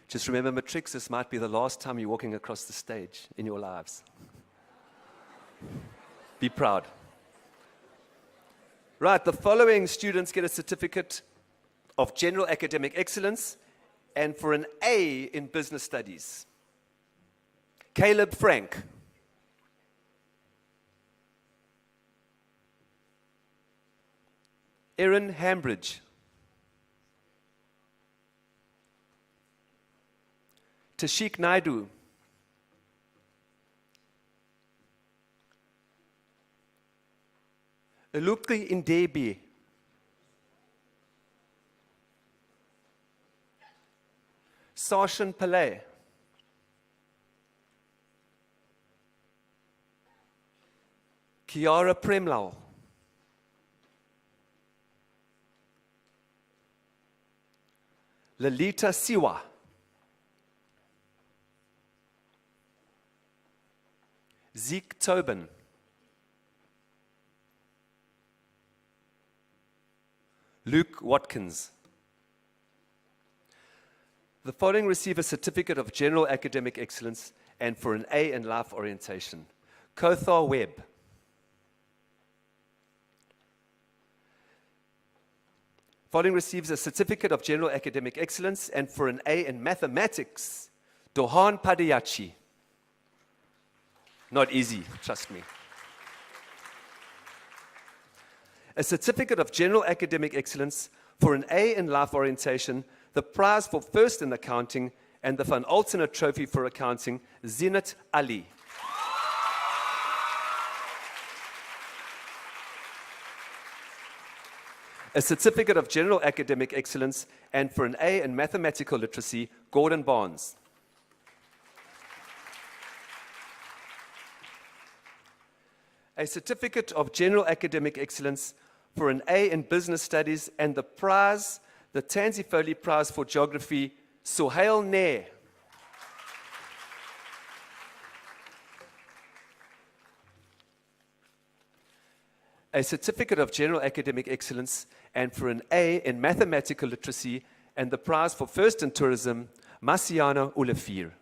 Just remember, matrics, this might be the last time you're walking across the stage in your lives. Be proud. Right, the following students get a certificate of general academic excellence and for an A in business studies. Caleb Frank. Erin Hambridge. Tashik Naidu. Elupri Indebi. Sarshan Pillay. Kiara Premlal. Lalita Siwa. Zeke Tobin. Luke Watkins. The following receive a certificate of general academic excellence and for an A in life orientation. Kothar Webb. Following receives a certificate of general academic excellence and for an A in mathematics. Dohan Padiyachi. Not easy, trust me. A certificate of general academic excellence for an A in life orientation, the prize for first in accounting, and the Van Altena Trophy for accounting, Zinat Ali. A certificate of general academic excellence, and for an A in mathematical literacy, Gordon Barnes. A certificate of general academic excellence for an A in business studies and the prize, the Tansy Foley Prize for Geography, Sohail Nair. A certificate of general academic excellence and for an A in mathematical literacy and the prize for first in tourism, Masiana Ulafir.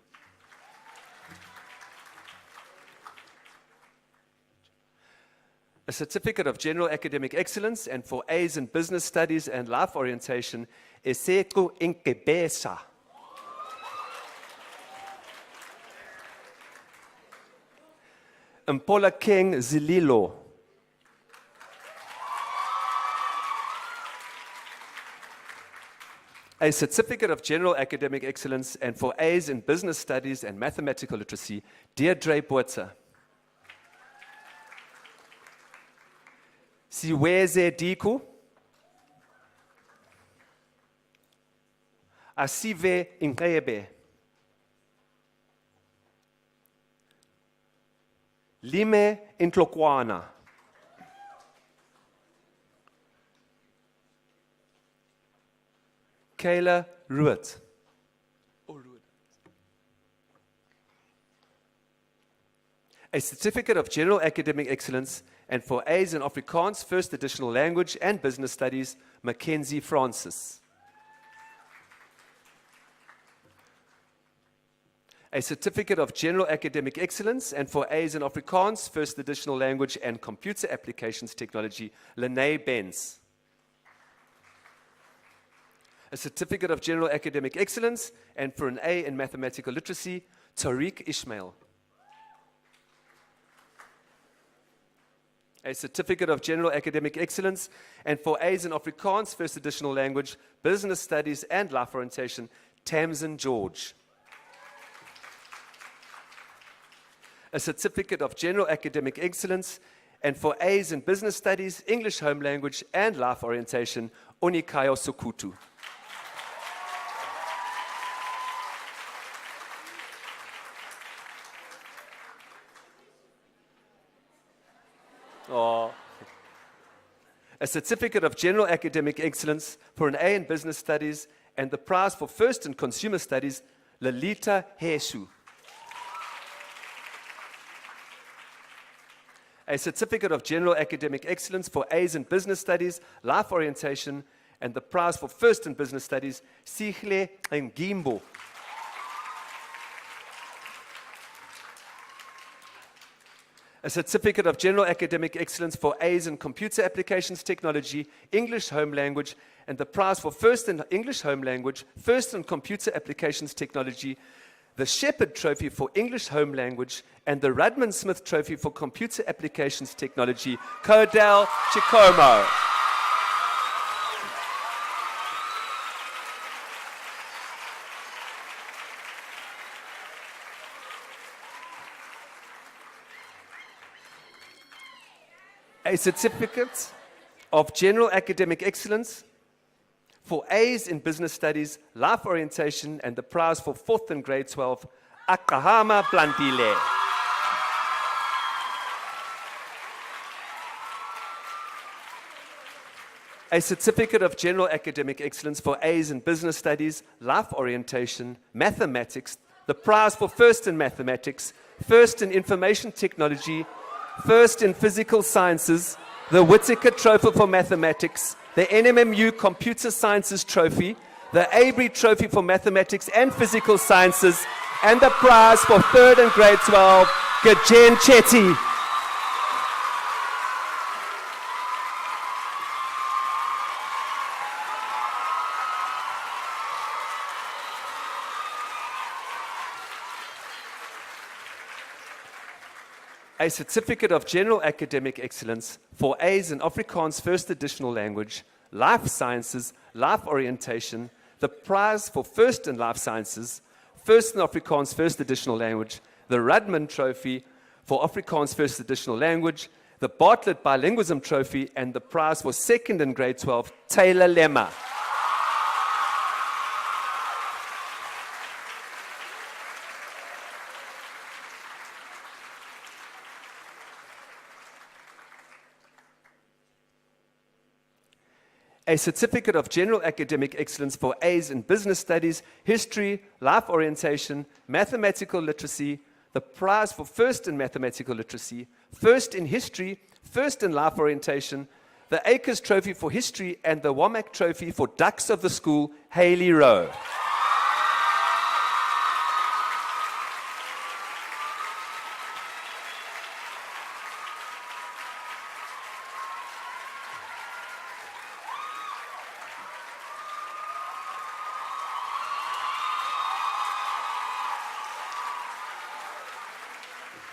A certificate of general academic excellence and for A's in business studies and life orientation, Eseko Inkebesa. Mpola King Zililo. A certificate of general academic excellence and for A's in business studies and mathematical literacy, Deirdre Botha. Siweze Diku. Asive Inkebe. Lime Intlokwana. Kayla Ruet. A certificate of general academic excellence and for A's in Afrikaans, first additional language and business studies, Mackenzie Francis. A certificate of general academic excellence and for A's in Afrikaans, first additional language and computer applications technology, Lene Benz. A certificate of general academic excellence and for an A in mathematical literacy, Tariq Ishmael. A certificate of general academic excellence and for A's in Afrikaans, first additional language, business studies and life orientation, Tamsin George. A certificate of general academic excellence and for A's in business studies, English home language and life orientation, Onikayo Sokutu. A certificate of general academic excellence for an A in business studies and the prize for first in consumer studies, Lalita Heshu. A certificate of general academic excellence for A's in business studies, life orientation, and the prize for first in business studies, Sihle Ngimbo. a certificate of general academic excellence for A's in computer applications technology, English home language, and the prize for first in English home language, first in computer applications technology, the Shepherd Trophy for English home language, and the Rudman Smith Trophy for computer applications technology, Codell Chikomo. A certificate of general academic excellence for A's in business studies, life orientation, and the prize for 4th and grade 12, Akahama Blandile. A certificate of general academic excellence for A's in business studies, life orientation, mathematics, the prize for 1st in mathematics, 1st in information technology, 1st in physical sciences, the Whittaker Trophy for mathematics, the NMMU Computer Sciences Trophy, the Avery Trophy for mathematics and physical sciences, and the prize for 3rd and grade 12, Gajen Chetty. A certificate of general academic excellence for A's in Afrikaans first additional language, life sciences, life orientation, the prize for first in life sciences, first in Afrikaans first additional language, the Rudman Trophy for Afrikaans first additional language, the Bartlett Bilingualism Trophy, and the prize for 2nd in grade 12, Taylor Lemma. A certificate of general academic excellence for A's in business studies, history, life orientation, mathematical literacy, the prize for 1st in mathematical literacy, 1st in history, 1st in life orientation, the Akers Trophy for history, and the Womack Trophy for Ducks of the School, Haley Rowe.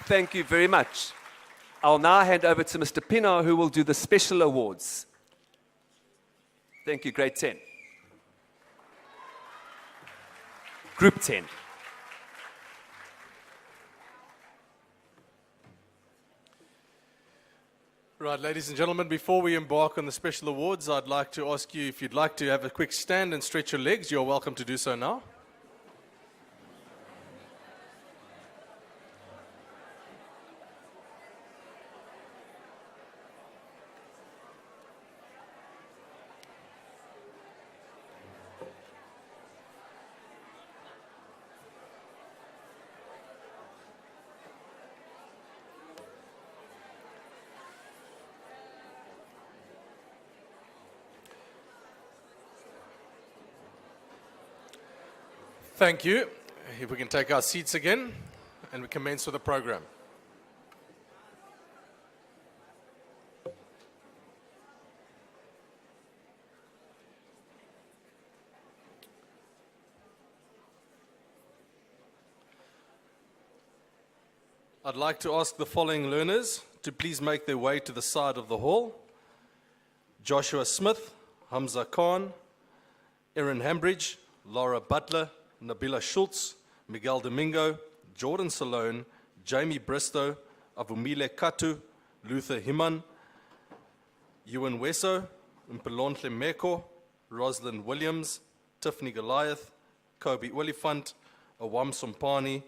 Thank you very much. I'll now hand over to Mr. Pino, who will do the special awards. Thank you, grade 10. Group 10.
Right, ladies and gentlemen, before we embark on the special awards, I'd like to ask you if you'd like to have a quick stand and stretch your legs, you're welcome to do so now. Thank you. If we can take our seats again, and we commence with the program. I'd like to ask the following learners to please make their way to the side of the hall. Joshua Smith, Hamza Khan, Erin Hambridge, Laura Butler, Nabila Schultz, Miguel Domingo, Jordan Salone, Jamie Bristow, Avumile Katu, Luther Himan, Ewan Weso, Mpelontle Meko, Rosalind Williams, Tiffany Goliath, Kobe Olifant, Awam Sompani,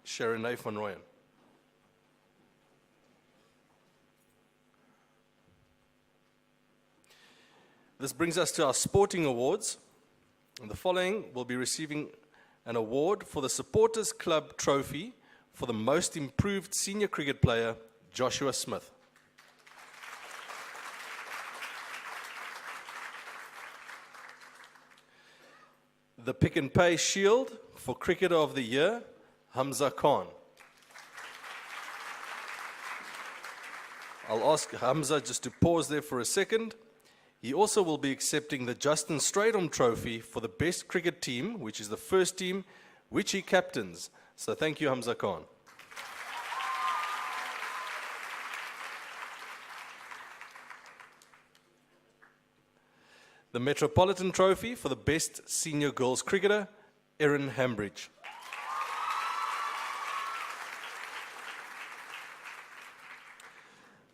Sharonay van Rooyen. This brings us to our sporting awards. And the following will be receiving an award for the Supporters Club Trophy for the most improved senior cricket player, Joshua Smith. The Pick and Pay Shield for Cricketer of the Year, Hamza Khan. I'll ask Hamza just to pause there for a second. He also will be accepting the Justin Straightom Trophy for the best cricket team, which is the first team, which he captains. So thank you, Hamza Khan. The Metropolitan Trophy for the best senior girls cricketer, Erin Hambridge.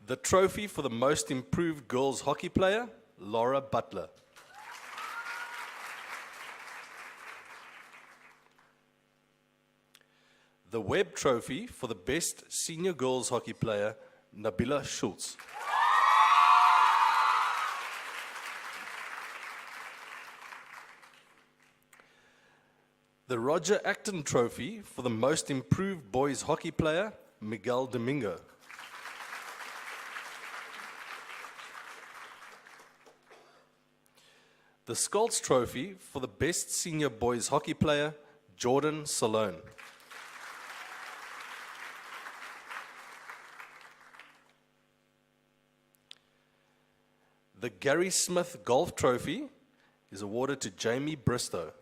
The trophy for the most improved girls hockey player, Laura Butler. The Webb Trophy for the best senior girls hockey player, Nabila Schultz. The Roger Acton Trophy for the most improved boys hockey player, Miguel Domingo. The Scholz Trophy for the best senior boys hockey player, Jordan Salone. The Gary Smith Golf Trophy is awarded to Jamie Bristow.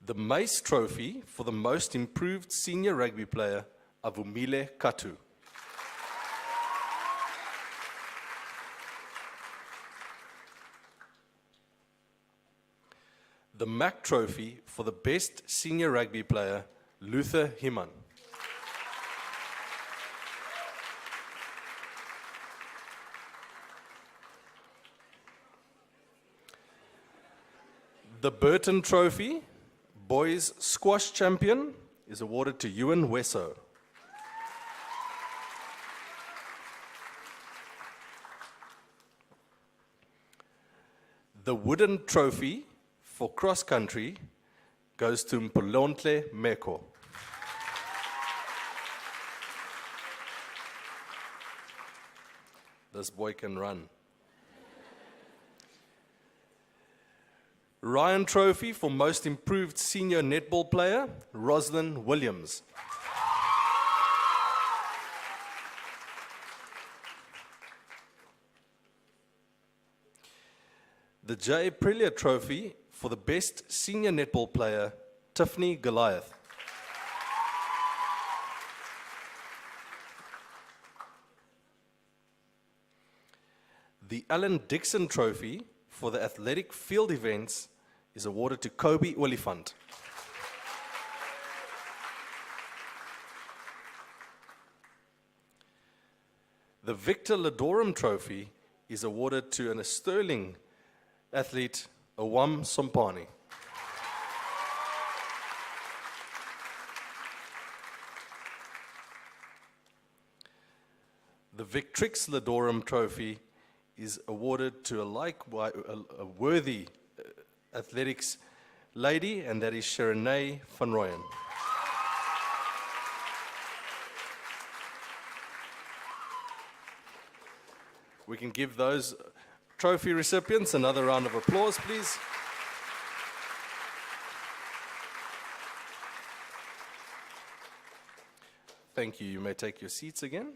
The Mace Trophy for the most improved senior rugby player, Avumile Katu. The Mac Trophy for the best senior rugby player, Luther Himan. The Burton Trophy, boys squash champion, is awarded to Ewan Wesso. The Wooden Trophy for cross country goes to Mpolontle Meko. This boy can run. Ryan Trophy for most improved senior netball player, Roslyn Williams. The J. Aprilia Trophy for the best senior netball player, Tiffany Goliath. The Alan Dixon Trophy for the athletic field events is awarded to Kobe Olifant. The Victor Ladorum Trophy is awarded to a sterling athlete, Awam Sompani. The Victrix Ladorum Trophy is awarded to a worthy athletics lady, and that is Sharonay van Rooyen. We can give those trophy recipients another round of applause, please. Thank you. You may take your seats again.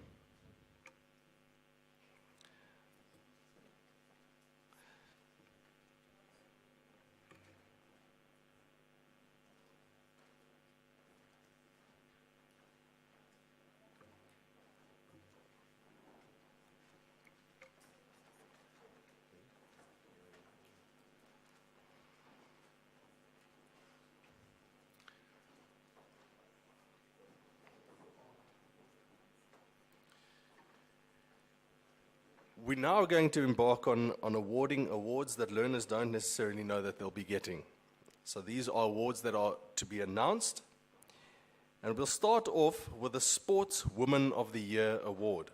We're now going to embark on awarding awards that learners don't necessarily know that they'll be getting. So these are awards that are to be announced. And we'll start off with the Sports Woman of the Year award.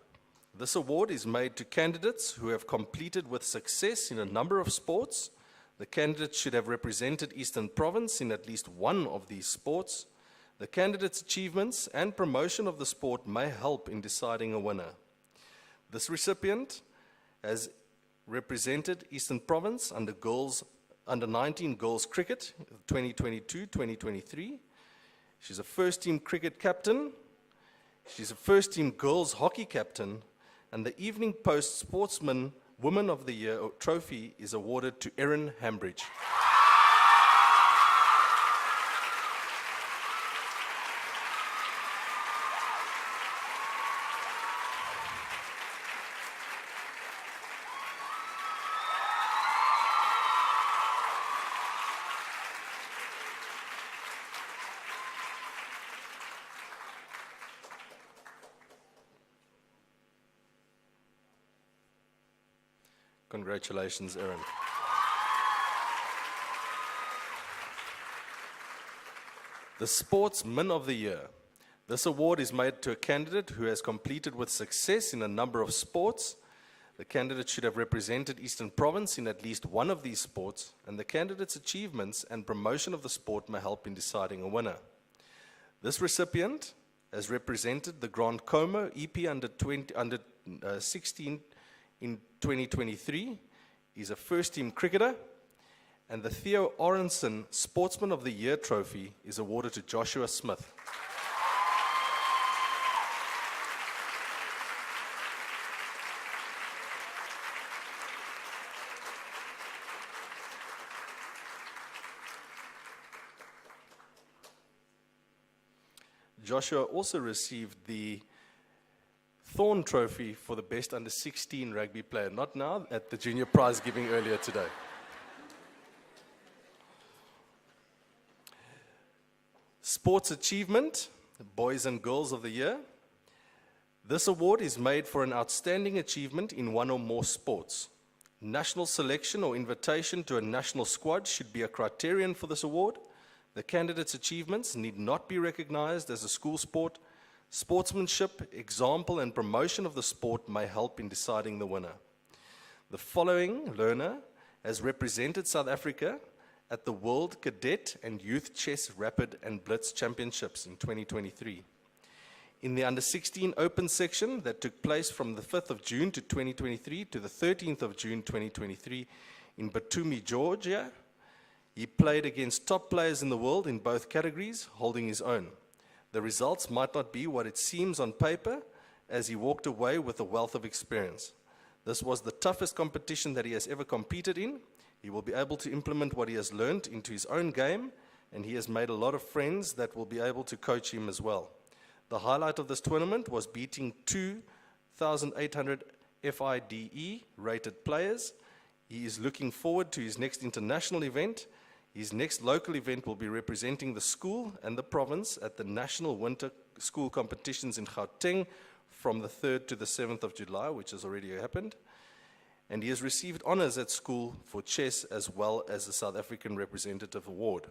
This award is made to candidates who have completed with success in a number of sports. The candidates should have represented Eastern Province in at least one of these sports. The candidate's achievements and promotion of the sport may help in deciding a winner. This recipient has represented Eastern Province under girls under 19 girls cricket, 2022-2023. She's a first-team cricket captain. She's a first-team girls hockey captain. And the Evening Post Sportsman Woman of the Year trophy is awarded to Erin Hambridge. Congratulations, Erin. The Sportsman of the Year. This award is made to a candidate who has completed with success in a number of sports. The candidate should have represented Eastern Province in at least one of these sports, and the candidate's achievements and promotion of the sport may help in deciding a winner. This recipient has represented the Grand Como EP under 16 in 2023, is a first-team cricketer, and the Theo Orenson Sportsman of the Year trophy is awarded to Joshua Smith. Joshua also received the Thorn Trophy for the best under 16 rugby player, not now, at the junior prize giving earlier today. Sports Achievement, Boys and Girls of the Year. This award is made for an outstanding achievement in one or more sports. National selection or invitation to a national squad should be a criterion for this award. The candidate's achievements need not be recognized as a school sport. Sportsmanship, example, and promotion of the sport may help in deciding the winner. The following learner has represented South Africa at the World Cadet and Youth Chess Rapid and Blitz Championships in 2023. In the Under 16 Open section that took place from the 5th of June to 2023 to the 13th of June 2023 in Batumi, Georgia, he played against top players in the world in both categories, holding his own. The results might not be what it seems on paper, as he walked away with a wealth of experience. This was the toughest competition that he has ever competed in. He will be able to implement what he has learned into his own game, and he has made a lot of friends that will be able to coach him as well. The highlight of this tournament was beating 2,800 FIDE rated players. He is looking forward to his next international event. His next local event will be representing the school and the province at the National Winter School Competitions in Gauteng from the 3rd to the 7th of July, which has already happened. And he has received honors at school for chess as well as the South African Representative Award.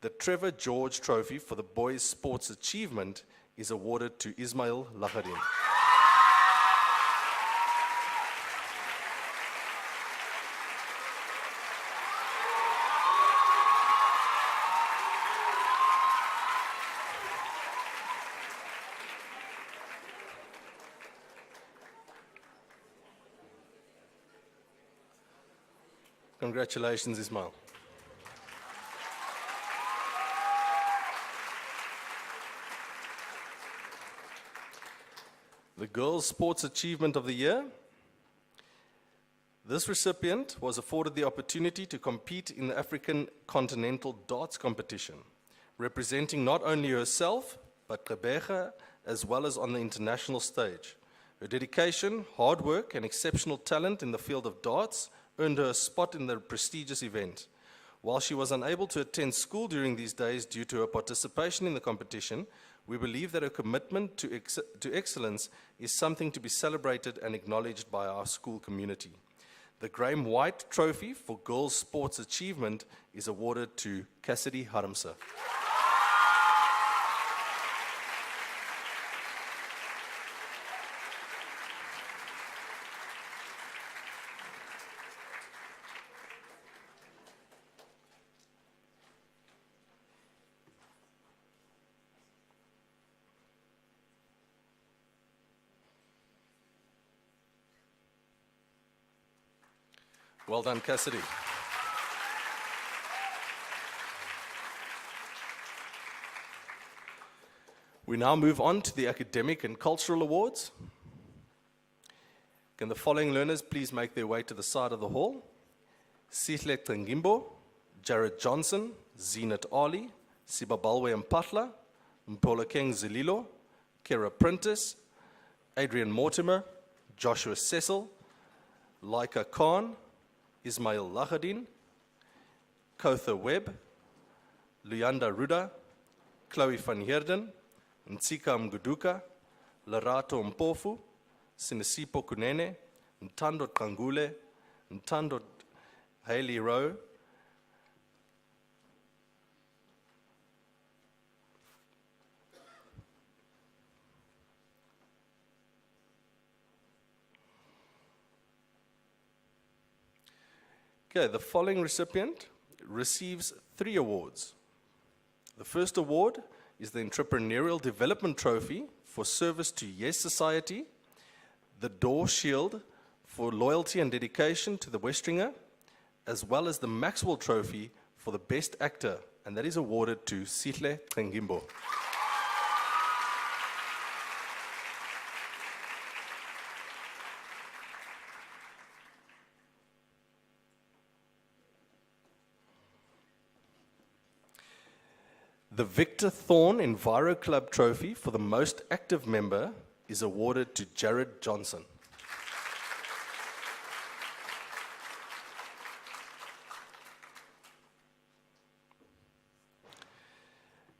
The Trevor George Trophy for the Boys Sports Achievement is awarded to Ismail Laharin. Congratulations, Ismail. The Girls Sports Achievement of the Year. This recipient was afforded the opportunity to compete in the African Continental Darts Competition, representing not only herself, but Rebecca, as well as on the international stage. Her dedication, hard work, and exceptional talent in the field of darts earned her a spot in the prestigious event. While she was unable to attend school during these days due to her participation in the competition, we believe that her commitment to excellence is something to be celebrated and acknowledged by our school community. The Graham White Trophy for Girls Sports Achievement is awarded to Cassidy Haramsa. Well done, Cassidy. We now move on to the academic and cultural awards. Can the following learners please make their way to the side of the hall? Sihle Tengimbo, Jared Johnson, Zenat Ali, Sibabalwe Mpatla, Mpolokeng Zililo, Kera Prentice, Adrian Mortimer, Joshua Cecil, Laika Khan, Ismail Lahadin, Kotha Webb, Luyanda Ruda, Chloe van Heerden, Ntsika Mguduka, Lerato Mpofu, Sinisipo Kunene, Ntando Kangule, Ntando Haley Rowe, Okay, the following recipient receives 3 awards. The first award is the Entrepreneurial Development Trophy for service to Yes Society, the Door Shield for loyalty and dedication to the Westeringer, as well as the Maxwell Trophy for the Best Actor, and that is awarded to Sihle Tengimbo. The Victor Thorne Enviro Club Trophy for the most active member is awarded to Jared Johnson.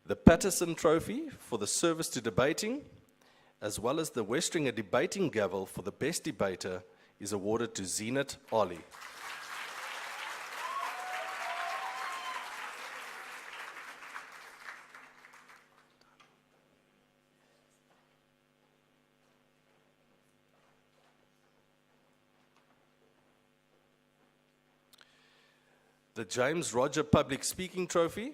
The Patterson Trophy for the service to debating, as well as the Westeringer Debating Gavel for the best debater, is awarded to Zenat Ali. The James Roger Public Speaking Trophy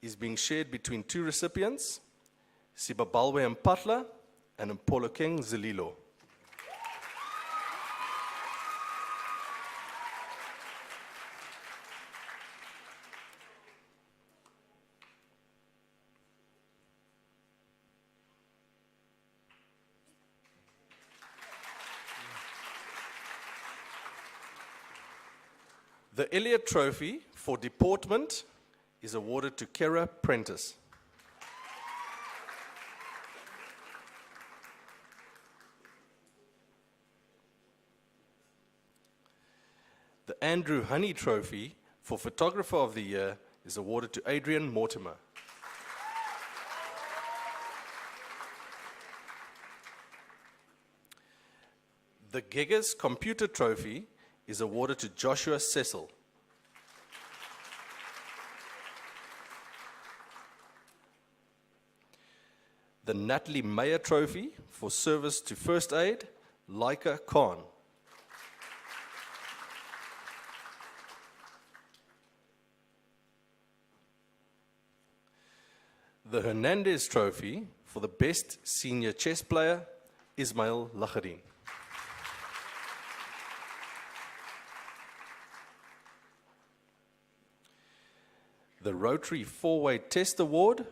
is being shared between 2 recipients, Sibabalwe Mpatla and Mpolokeng Zililo. The Elliott Trophy for deportment is awarded to Kera Prentice. The Andrew Honey Trophy for Photographer of the Year is awarded to Adrian Mortimer. The Geggers Computer Trophy is awarded to Joshua Cecil. The Natalie Mayer Trophy for service to first aid, Laika Khan. The Hernandez Trophy for the best senior chess player, Ismail Lahadin. The Rotary 4-Way Test Award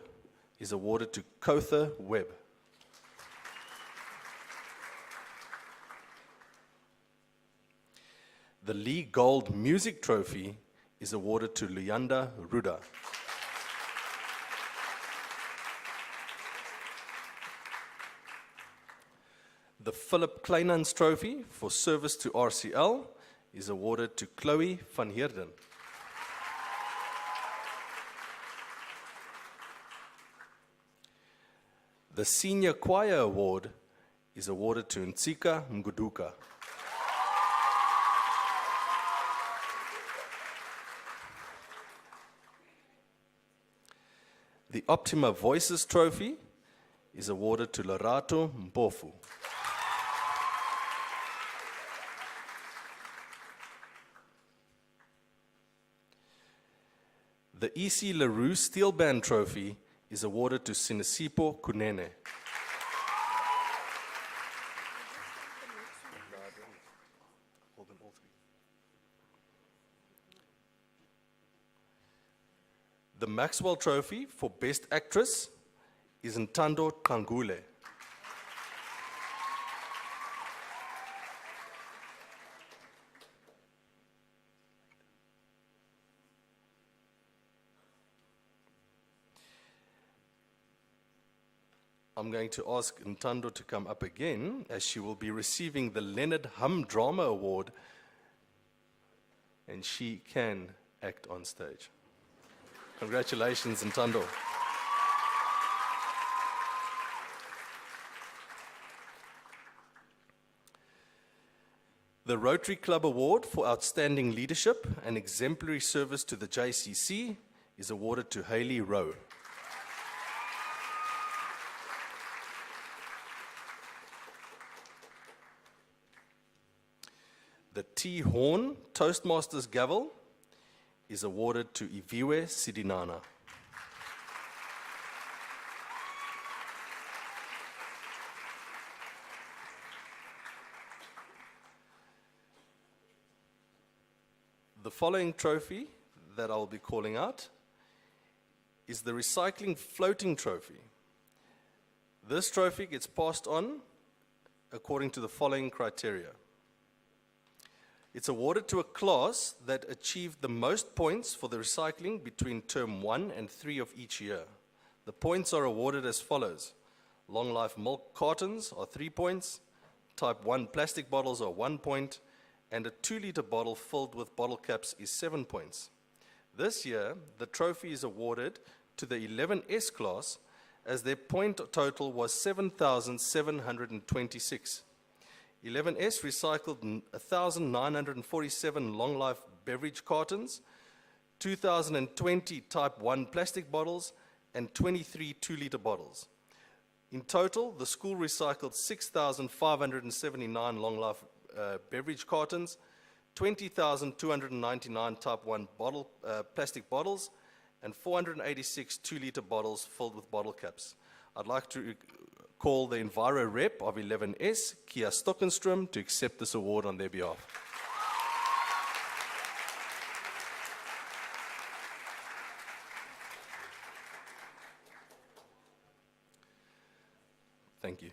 is awarded to Kotha Webb. The Lee Gold Music Trophy is awarded to Luyanda Ruda. The Philip Kleinans Trophy for service to RCL is awarded to Chloe van Heerden. The Senior Choir Award is awarded to Ntsika Mguduka. The Optima Voices Trophy is awarded to Lerato Mpofu. The E.C. LaRue Steel Band Trophy is awarded to Sinisipo Kunene. The Maxwell Trophy for Best Actress is Ntando Kangule. I'm going to ask Ntando to come up again, as she will be receiving the Leonard Hum Drama Award, and she can act on stage. Congratulations, Ntando. The Rotary Club Award for Outstanding Leadership and Exemplary Service to the JCC is awarded to Hayley Rowe. The T. Horn Toastmasters Gavel is awarded to Iviwe Sidinana. The following trophy that I'll be calling out is the Recycling Floating Trophy. This trophy gets passed on according to the following criteria. It's awarded to a class that achieved the most points for the recycling between term 1 and 3 of each year. The points are awarded as follows. Long life milk cartons are 3 points, type 1 plastic bottles are 1 point, and a 2-liter bottle filled with bottle caps is 7 points. This year, the trophy is awarded to the 11S class as their point total was 7,726. 11S recycled 1,947 long-life beverage cartons, 2,020 type 1 plastic bottles, and 23 2-liter bottles. In total, the school recycled 6,579 long-life beverage cartons, 20,299 type 1 plastic bottles, and 486 2-liter bottles filled with bottle caps. I'd like to call the Enviro Rep of 11S, Kia Stockenstrom, to accept this award on their behalf. Thank you.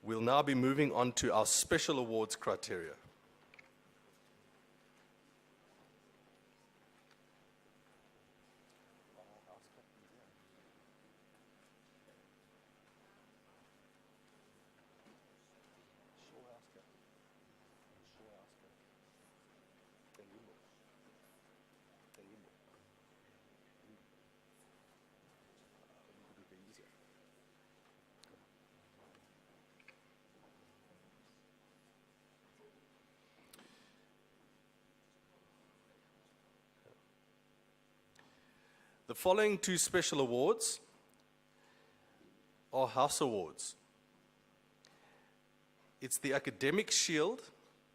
We'll now be moving on to our special awards criteria. The following two special awards are House Awards. It's the Academic Shield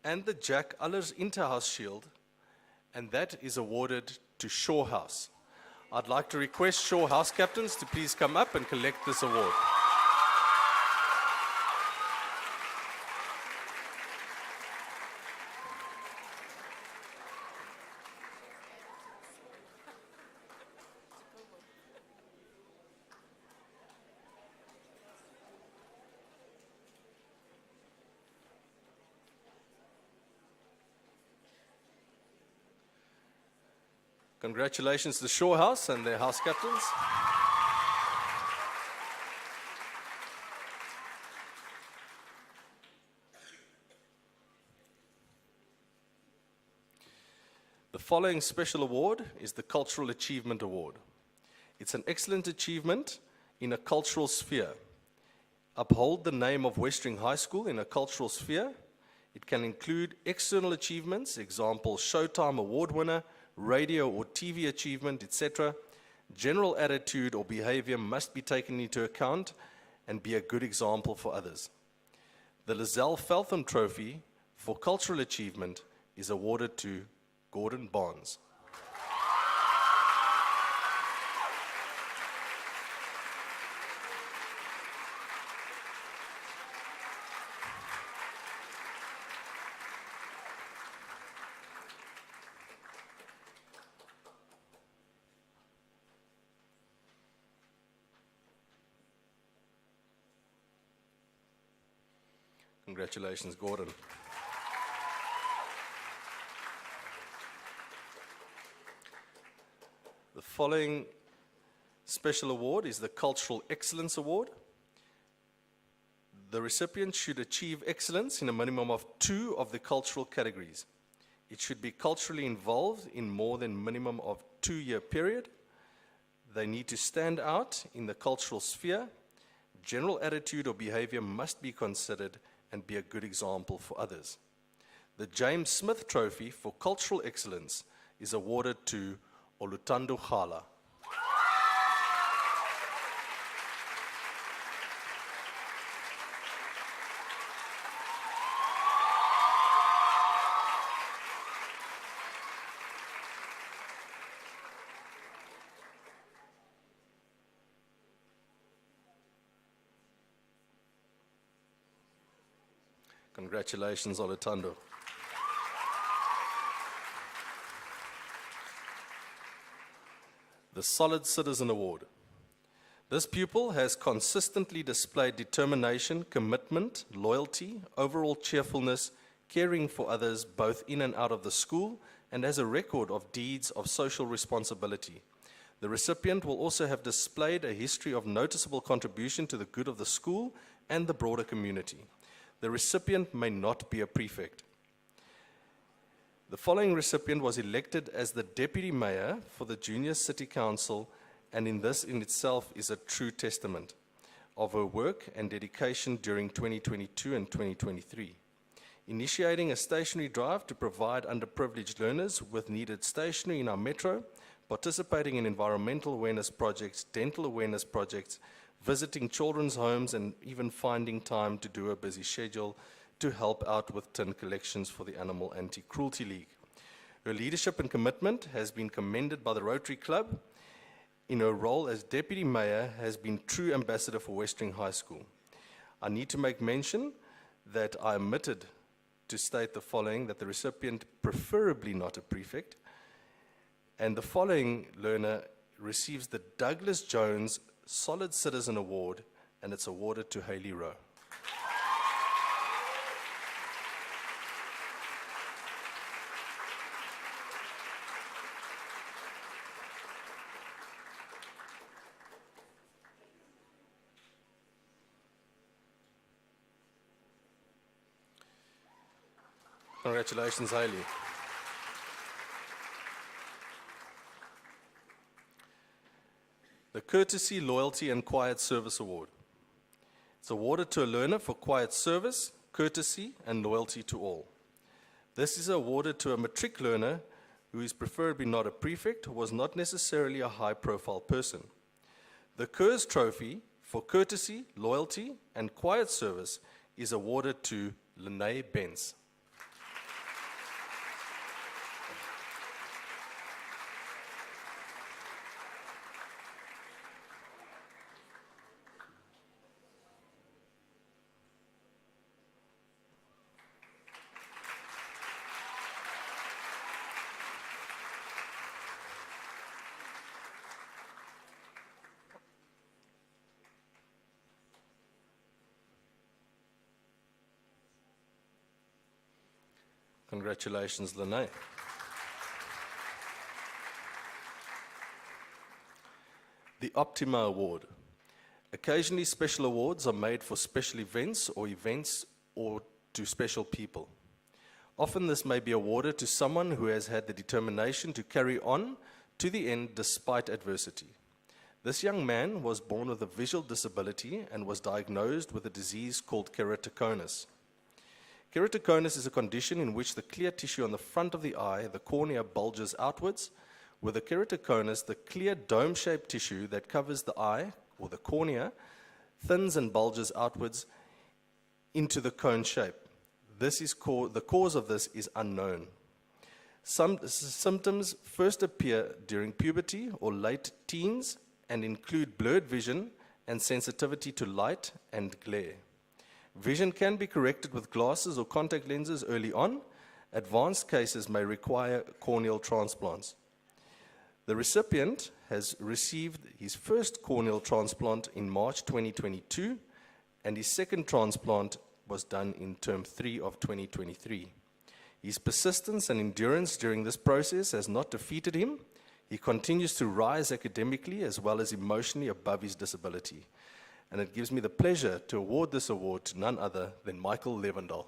and the Jack Ullers Interhouse Shield, and that is awarded to Shaw House. I'd like to request Shaw House captains to please come up and collect this award. Congratulations to the Shaw House and their house captains. The following special award is the Cultural Achievement Award. It's an excellent achievement in a cultural sphere. Uphold the name of Westering High School in a cultural sphere. It can include external achievements, example, Showtime Award winner, radio or TV achievement, etc. General attitude or behavior must be taken into account and be a good example for others. The Lizelle Feltham Trophy for Cultural Achievement is awarded to Gordon Barnes. Congratulations, Gordon. The following special award is the Cultural Excellence Award. The recipient should achieve excellence in a minimum of 2 of the cultural categories. It should be culturally involved in more than minimum of 2-year period. They need to stand out in the cultural sphere. General attitude or behavior must be considered and be a good example for others. The James Smith Trophy for Cultural Excellence is awarded to Olutando Khala. Congratulations, Olutando. The Solid Citizen Award. This pupil has consistently displayed determination, commitment, loyalty, overall cheerfulness, caring for others both in and out of the school, and has a record of deeds of social responsibility. The recipient will also have displayed a history of noticeable contribution to the good of the school and the broader community. The recipient may not be a prefect. The following recipient was elected as the Deputy Mayor for the Junior City Council, and in this in itself is a true testament of her work and dedication during 2022 and 2023. Initiating a stationery drive to provide underprivileged learners with needed stationery in our metro, participating in environmental awareness projects, dental awareness projects, visiting children's homes, and even finding time to do a busy schedule to help out with tin collections for the Animal Anti-Cruelty League. Her leadership and commitment has been commended by the Rotary Club. In her role as Deputy Mayor, has been true ambassador for Westering High School. I need to make mention that I omitted to state the following, that the recipient preferably not a prefect, and the following learner receives the Douglas Jones Solid Citizen Award, and it's awarded to Hayley Rowe. Congratulations, Hayley. The Courtesy, Loyalty, and Quiet Service Award. It's awarded to a learner for quiet service, courtesy, and loyalty to all. This is awarded to a matric learner who is preferably not a prefect, who was not necessarily a high-profile person. The Kurz Trophy for Courtesy, Loyalty, and Quiet Service is awarded to Lene Benz. Congratulations, Lene. The Optima Award. Occasionally, special awards are made for special events or to special people. Often this may be awarded to someone who has had the determination to carry on to the end despite adversity. This young man was born with a visual disability and was diagnosed with a disease called keratoconus. Keratoconus is a condition in which the clear tissue on the front of the eye, the cornea, bulges outwards. With the keratoconus, the clear dome-shaped tissue that covers the eye, or the cornea, thins and bulges outwards into the cone shape. The cause of this is unknown. Some symptoms first appear during puberty or late teens and include blurred vision and sensitivity to light and glare. Vision can be corrected with glasses or contact lenses early on. Advanced cases may require corneal transplants. The recipient has received his first corneal transplant in March 2022, and his second transplant was done in term 3 of 2023. His persistence and endurance during this process has not defeated him. He continues to rise academically as well as emotionally above his disability. And it gives me the pleasure to award this award to none other than Michael Levendal.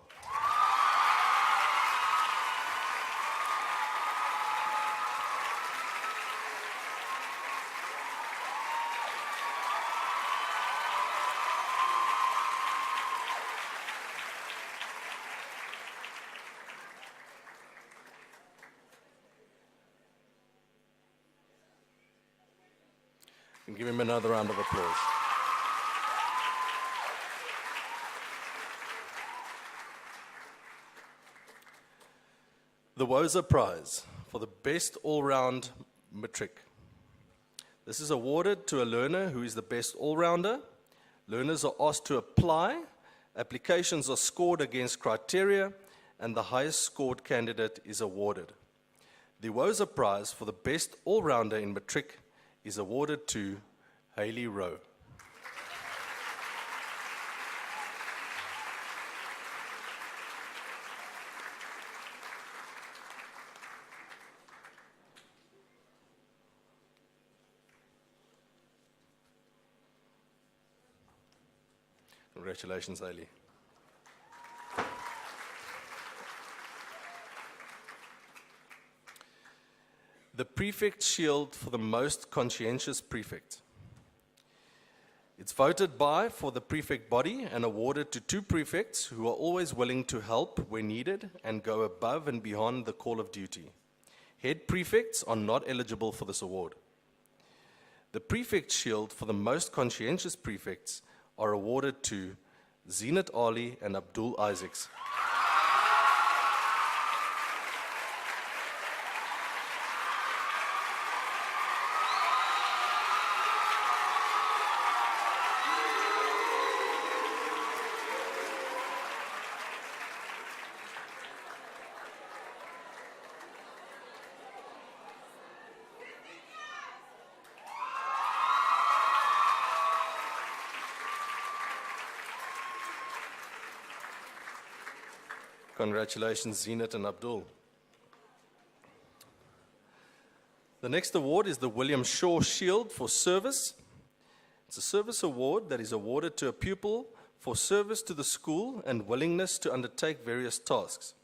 And give him another round of applause. The Woza Prize for the best all-round matric. This is awarded to a learner who is the best all-rounder. Learners are asked to apply. Applications are scored against criteria, and the highest scored candidate is awarded. The Woza Prize for the best all-rounder in matric is awarded to Hayley Rowe. Congratulations, Hayley. The Prefect Shield for the most conscientious prefect. It's voted by for the prefect body and awarded to 2 prefects who are always willing to help when needed and go above and beyond the call of duty. Head prefects are not eligible for this award. The Prefect Shield for the most conscientious prefects are awarded to Zenat Ali and Abdul Isaacs. Congratulations, Zenat and Abdul. The next award is the William Shaw Shield for service. It's a service award that is awarded to a pupil for service to the school and willingness to undertake various tasks.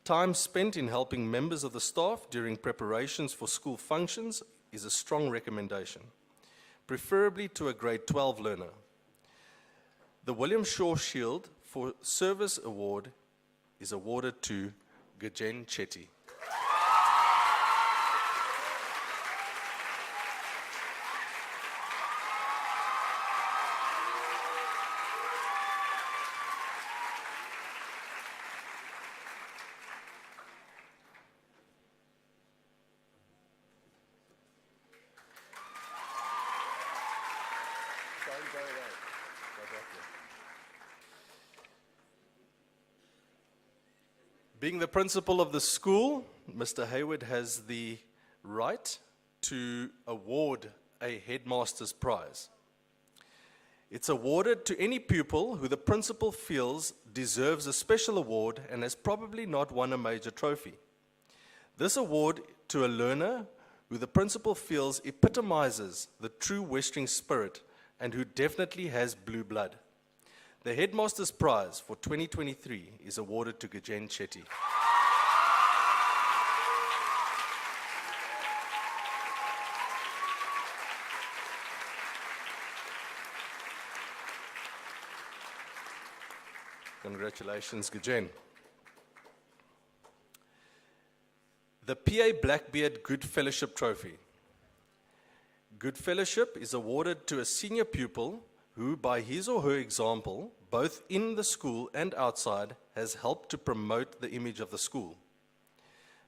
Time spent in helping members of the staff during preparations for school functions is a strong recommendation, preferably to a grade 12 learner. The William Shaw Shield for Service Award is awarded to Gajen Chetty. Being the principal of the school, Mr. Hayward has the right to award a headmaster's prize. It's awarded to any pupil who the principal feels deserves a special award and has probably not won a major trophy. This award to a learner who the principal feels epitomizes the true Westering spirit and who definitely has blue blood. The Headmaster's Prize for 2023 is awarded to Gajen Chetty. Congratulations, Gajen. The PA Blackbeard Good Fellowship Trophy. Good Fellowship is awarded to a senior pupil who, by his or her example, both in the school and outside, has helped to promote the image of the school.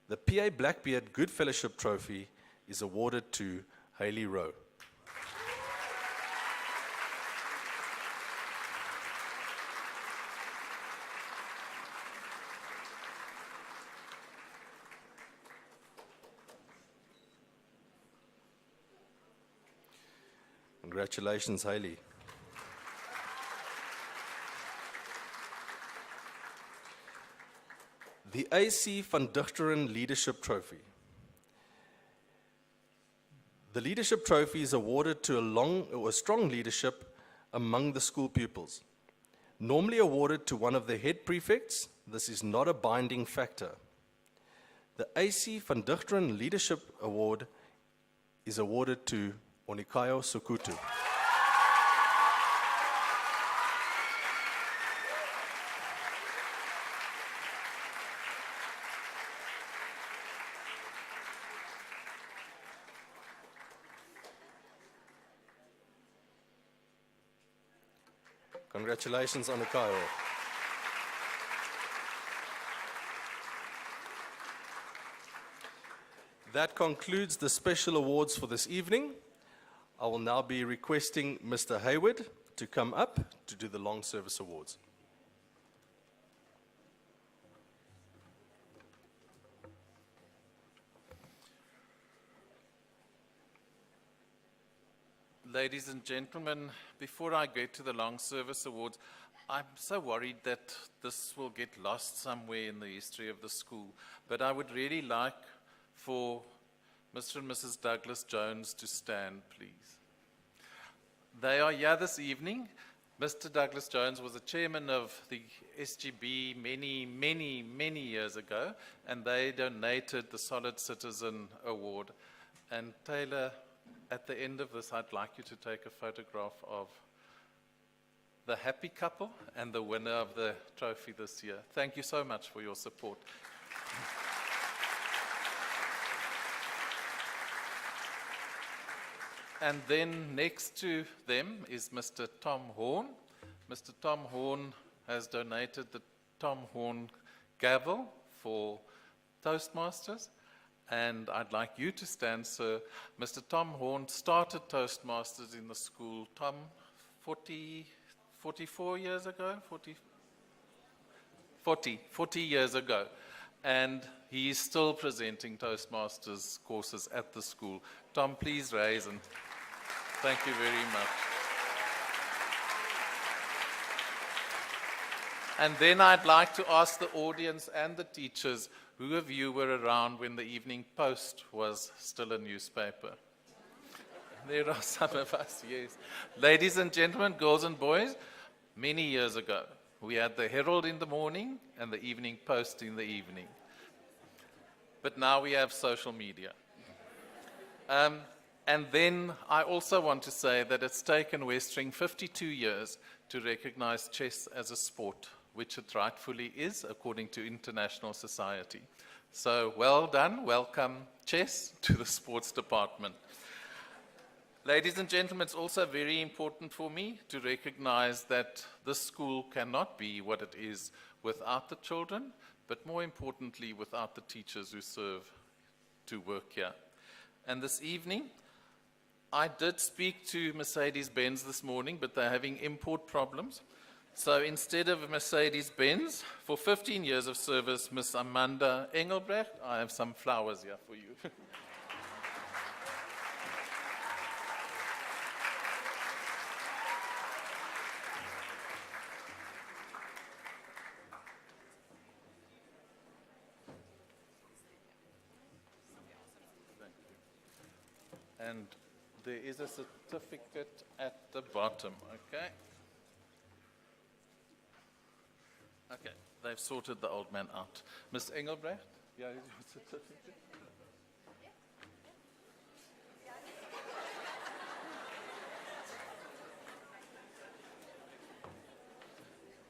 The PA Blackbeard Good Fellowship Trophy is awarded to Hayley Rowe. Congratulations, Hayley. The AC van Dichteren Leadership Trophy. The Leadership Trophy is awarded to a strong leadership among the school pupils. Normally awarded to one of the head prefects, this is not a binding factor. The AC van Dichteren Leadership Award is awarded to Onikayo Sokutu. Congratulations, Onikayo. That concludes the special awards for this evening. I will now be requesting Mr. Hayward to come up to do the long service awards.
Ladies and gentlemen, before I get to the long service awards, I'm so worried that this will get lost somewhere in the history of the school. But I would really like for Mr. and Mrs. Douglas Jones to stand, please. They are here this evening. Mr. Douglas Jones was the chairman of the SGB many years ago, and they donated the Solid Citizen Award. And Taylor, at the end of this, I'd like you to take a photograph of the happy couple and the winner of the trophy this year. Thank you so much for your support. And then next to them is Mr. Tom Horn. Mr. Tom Horn has donated the Tom Horn gavel for Toastmasters. And I'd like you to stand, sir. Mr. Tom Horn started Toastmasters in the school, Tom, 44 years ago? 40 years ago. And he is still presenting Toastmasters courses at the school. Tom, please rise, and thank you very much. And then I'd like to ask the audience and the teachers, who of you were around when the Evening Post was still a newspaper? There are some of us, yes. Ladies and gentlemen, girls and boys, many years ago, we had the Herald in the morning and the Evening Post in the evening. But now we have social media. And then I also want to say that it's taken Westering 52 years to recognize chess as a sport, which it rightfully is, according to international society. So well done, welcome chess to the sports department. Ladies and gentlemen, it's also very important for me to recognize that this school cannot be what it is without the children, but more importantly, without the teachers who serve to work here. And this evening, I did speak to Mercedes-Benz this morning, but they're having import problems. So instead of Mercedes-Benz, for 15 years of service, Miss Amanda Engelbrecht, I have some flowers here for you. And there is a certificate at the bottom, okay? Okay, they've sorted the old man out. Miss Engelbrecht, yeah, is your certificate?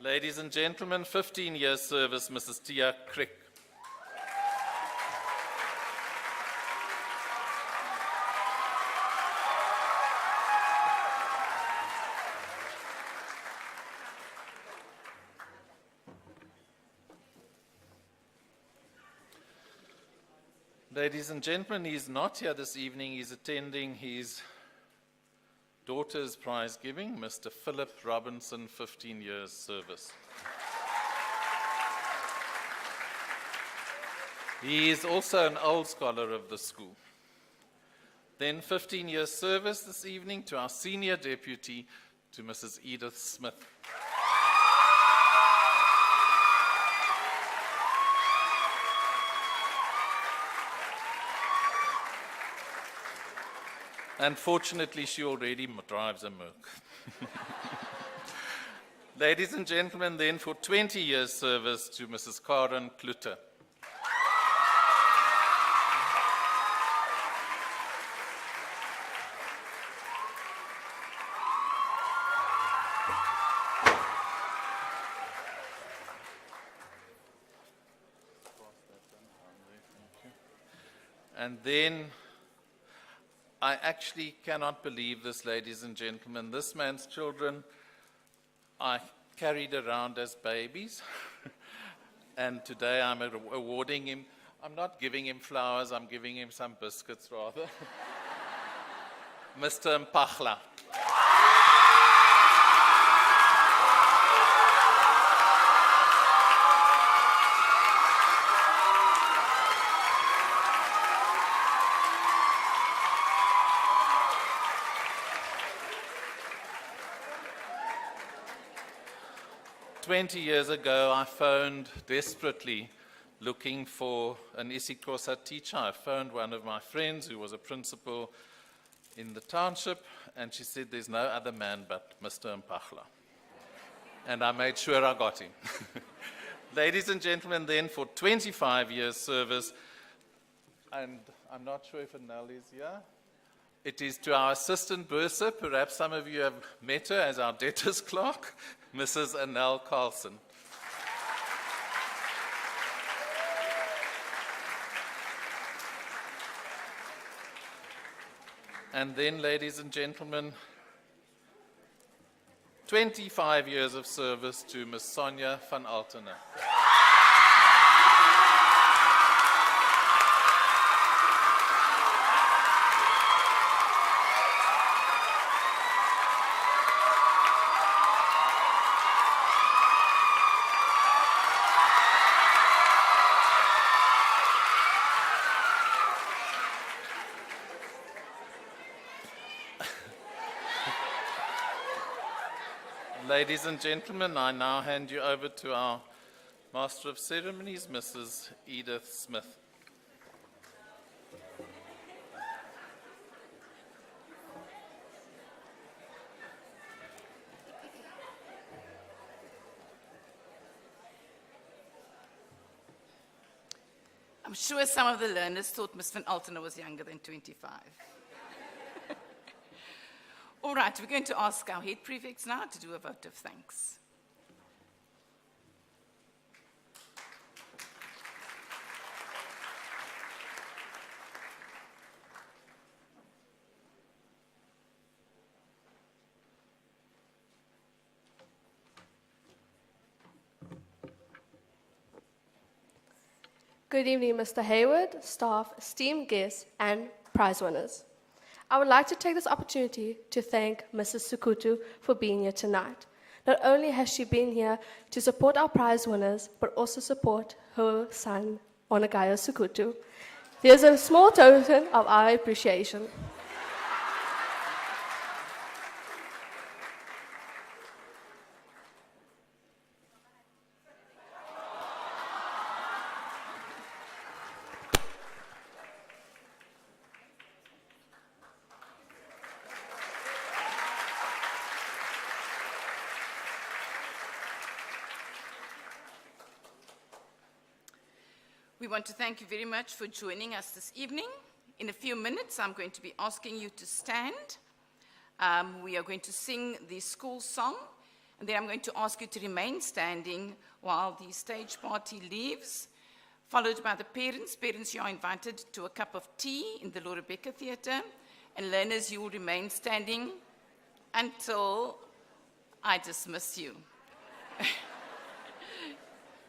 Ladies and gentlemen, 15 years service, Mrs. Tia Crick. Ladies and gentlemen, he's not here this evening. He's attending his daughter's prize giving, Mr. Philip Robinson, 15 years service. He is also an old scholar of the school. Then 15 years service this evening to our senior deputy, to Mrs. Edith Smith. And fortunately, she already drives a Merc. Ladies and gentlemen, then for 20 years service to Mrs. Karen Klutter. And then, I actually cannot believe this, ladies and gentlemen. This man's children I carried around as babies. And today I'm awarding him, I'm not giving him flowers, I'm giving him some biscuits rather. Mr. Mpachla. 20 years ago, I phoned desperately looking for an isiXhosa teacher. I phoned one of my friends who was a principal in the township, and she said, there's no other man but Mr. Mpachla. And I made sure I got him. Ladies and gentlemen, then for 25 years service, and I'm not sure if Anel is here, it is to our assistant bursar, perhaps some of you have met her as our debtors clerk, Mrs. Anel Carlson. And then, ladies and gentlemen, 25 years of service to Ms. Sonia van Altena. Ladies and gentlemen, I now hand you over to our Master of Ceremonies, Mrs. Edith Smith.
I'm sure some of the learners thought Ms. van Altena was younger than 25. All right, we're going to ask our head prefects now to do a vote of thanks.
Good evening, Mr. Hayward, staff, esteemed guests, and prize winners. I would like to take this opportunity to thank Mrs. Sukutu for being here tonight. Not only has she been here to support our prize winners, but also support her son, Onagayo Sukutu. Here's a small token of our appreciation.
We want to thank you very much for joining us this evening. In a few minutes, I'm going to be asking you to stand. We are going to sing the school song, and then I'm going to ask you to remain standing while the stage party leaves, followed by the parents. Parents, you are invited to a cup of tea in the Lorebecca Theatre, and learners, you will remain standing until I dismiss you.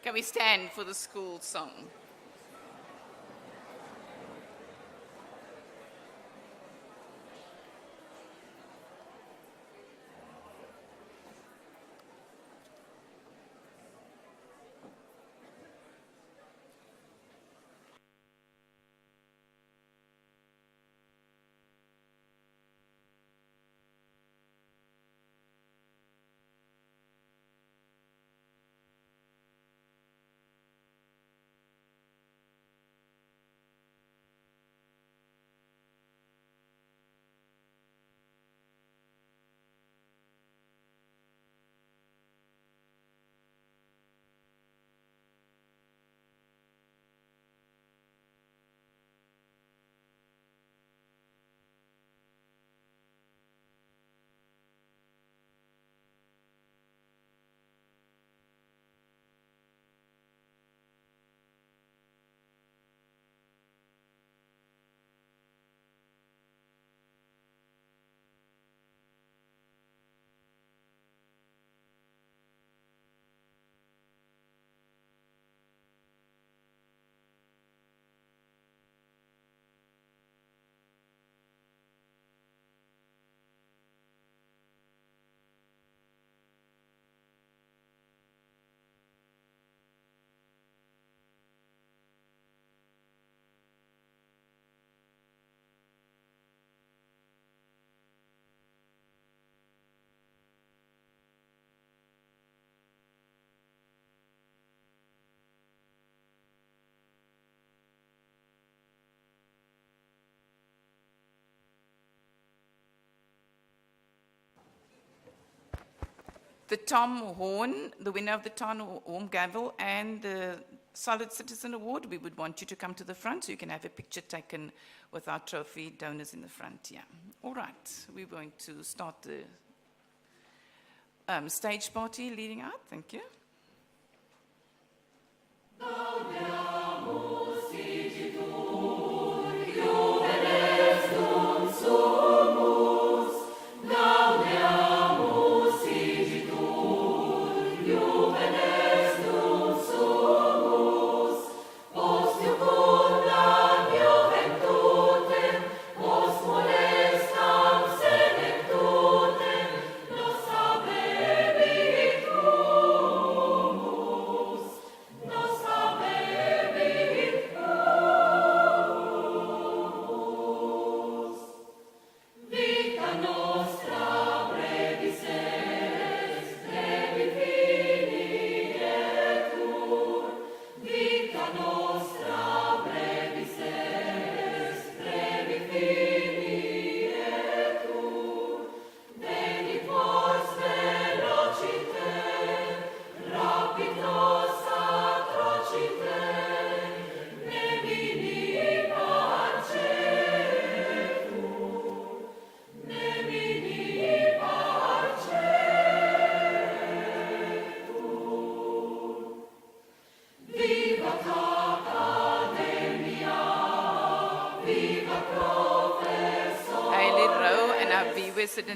Can we stand for the school song? the Tom Horn, the winner of the Tom Horn Gavel and the Solid Citizen Award, we would want you to come to the front so you can have a picture taken with our trophy donors in the front. Yeah. All right. We're going to start the stage party leading out. Thank you.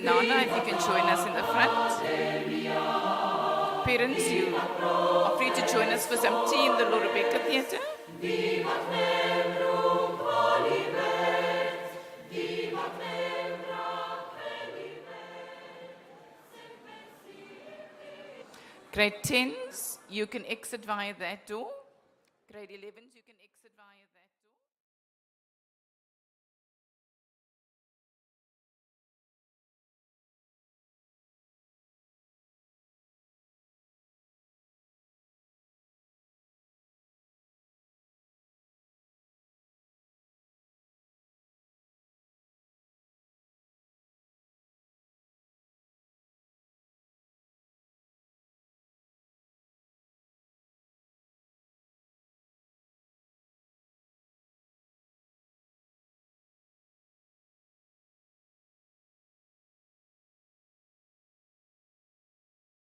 Nana, if you can join us in the front. Parents, you are free to join us for some tea in the Lord Rebecca Theatre. Grade 10s, you can exit via that door. Grade 11s, you can exit via that door.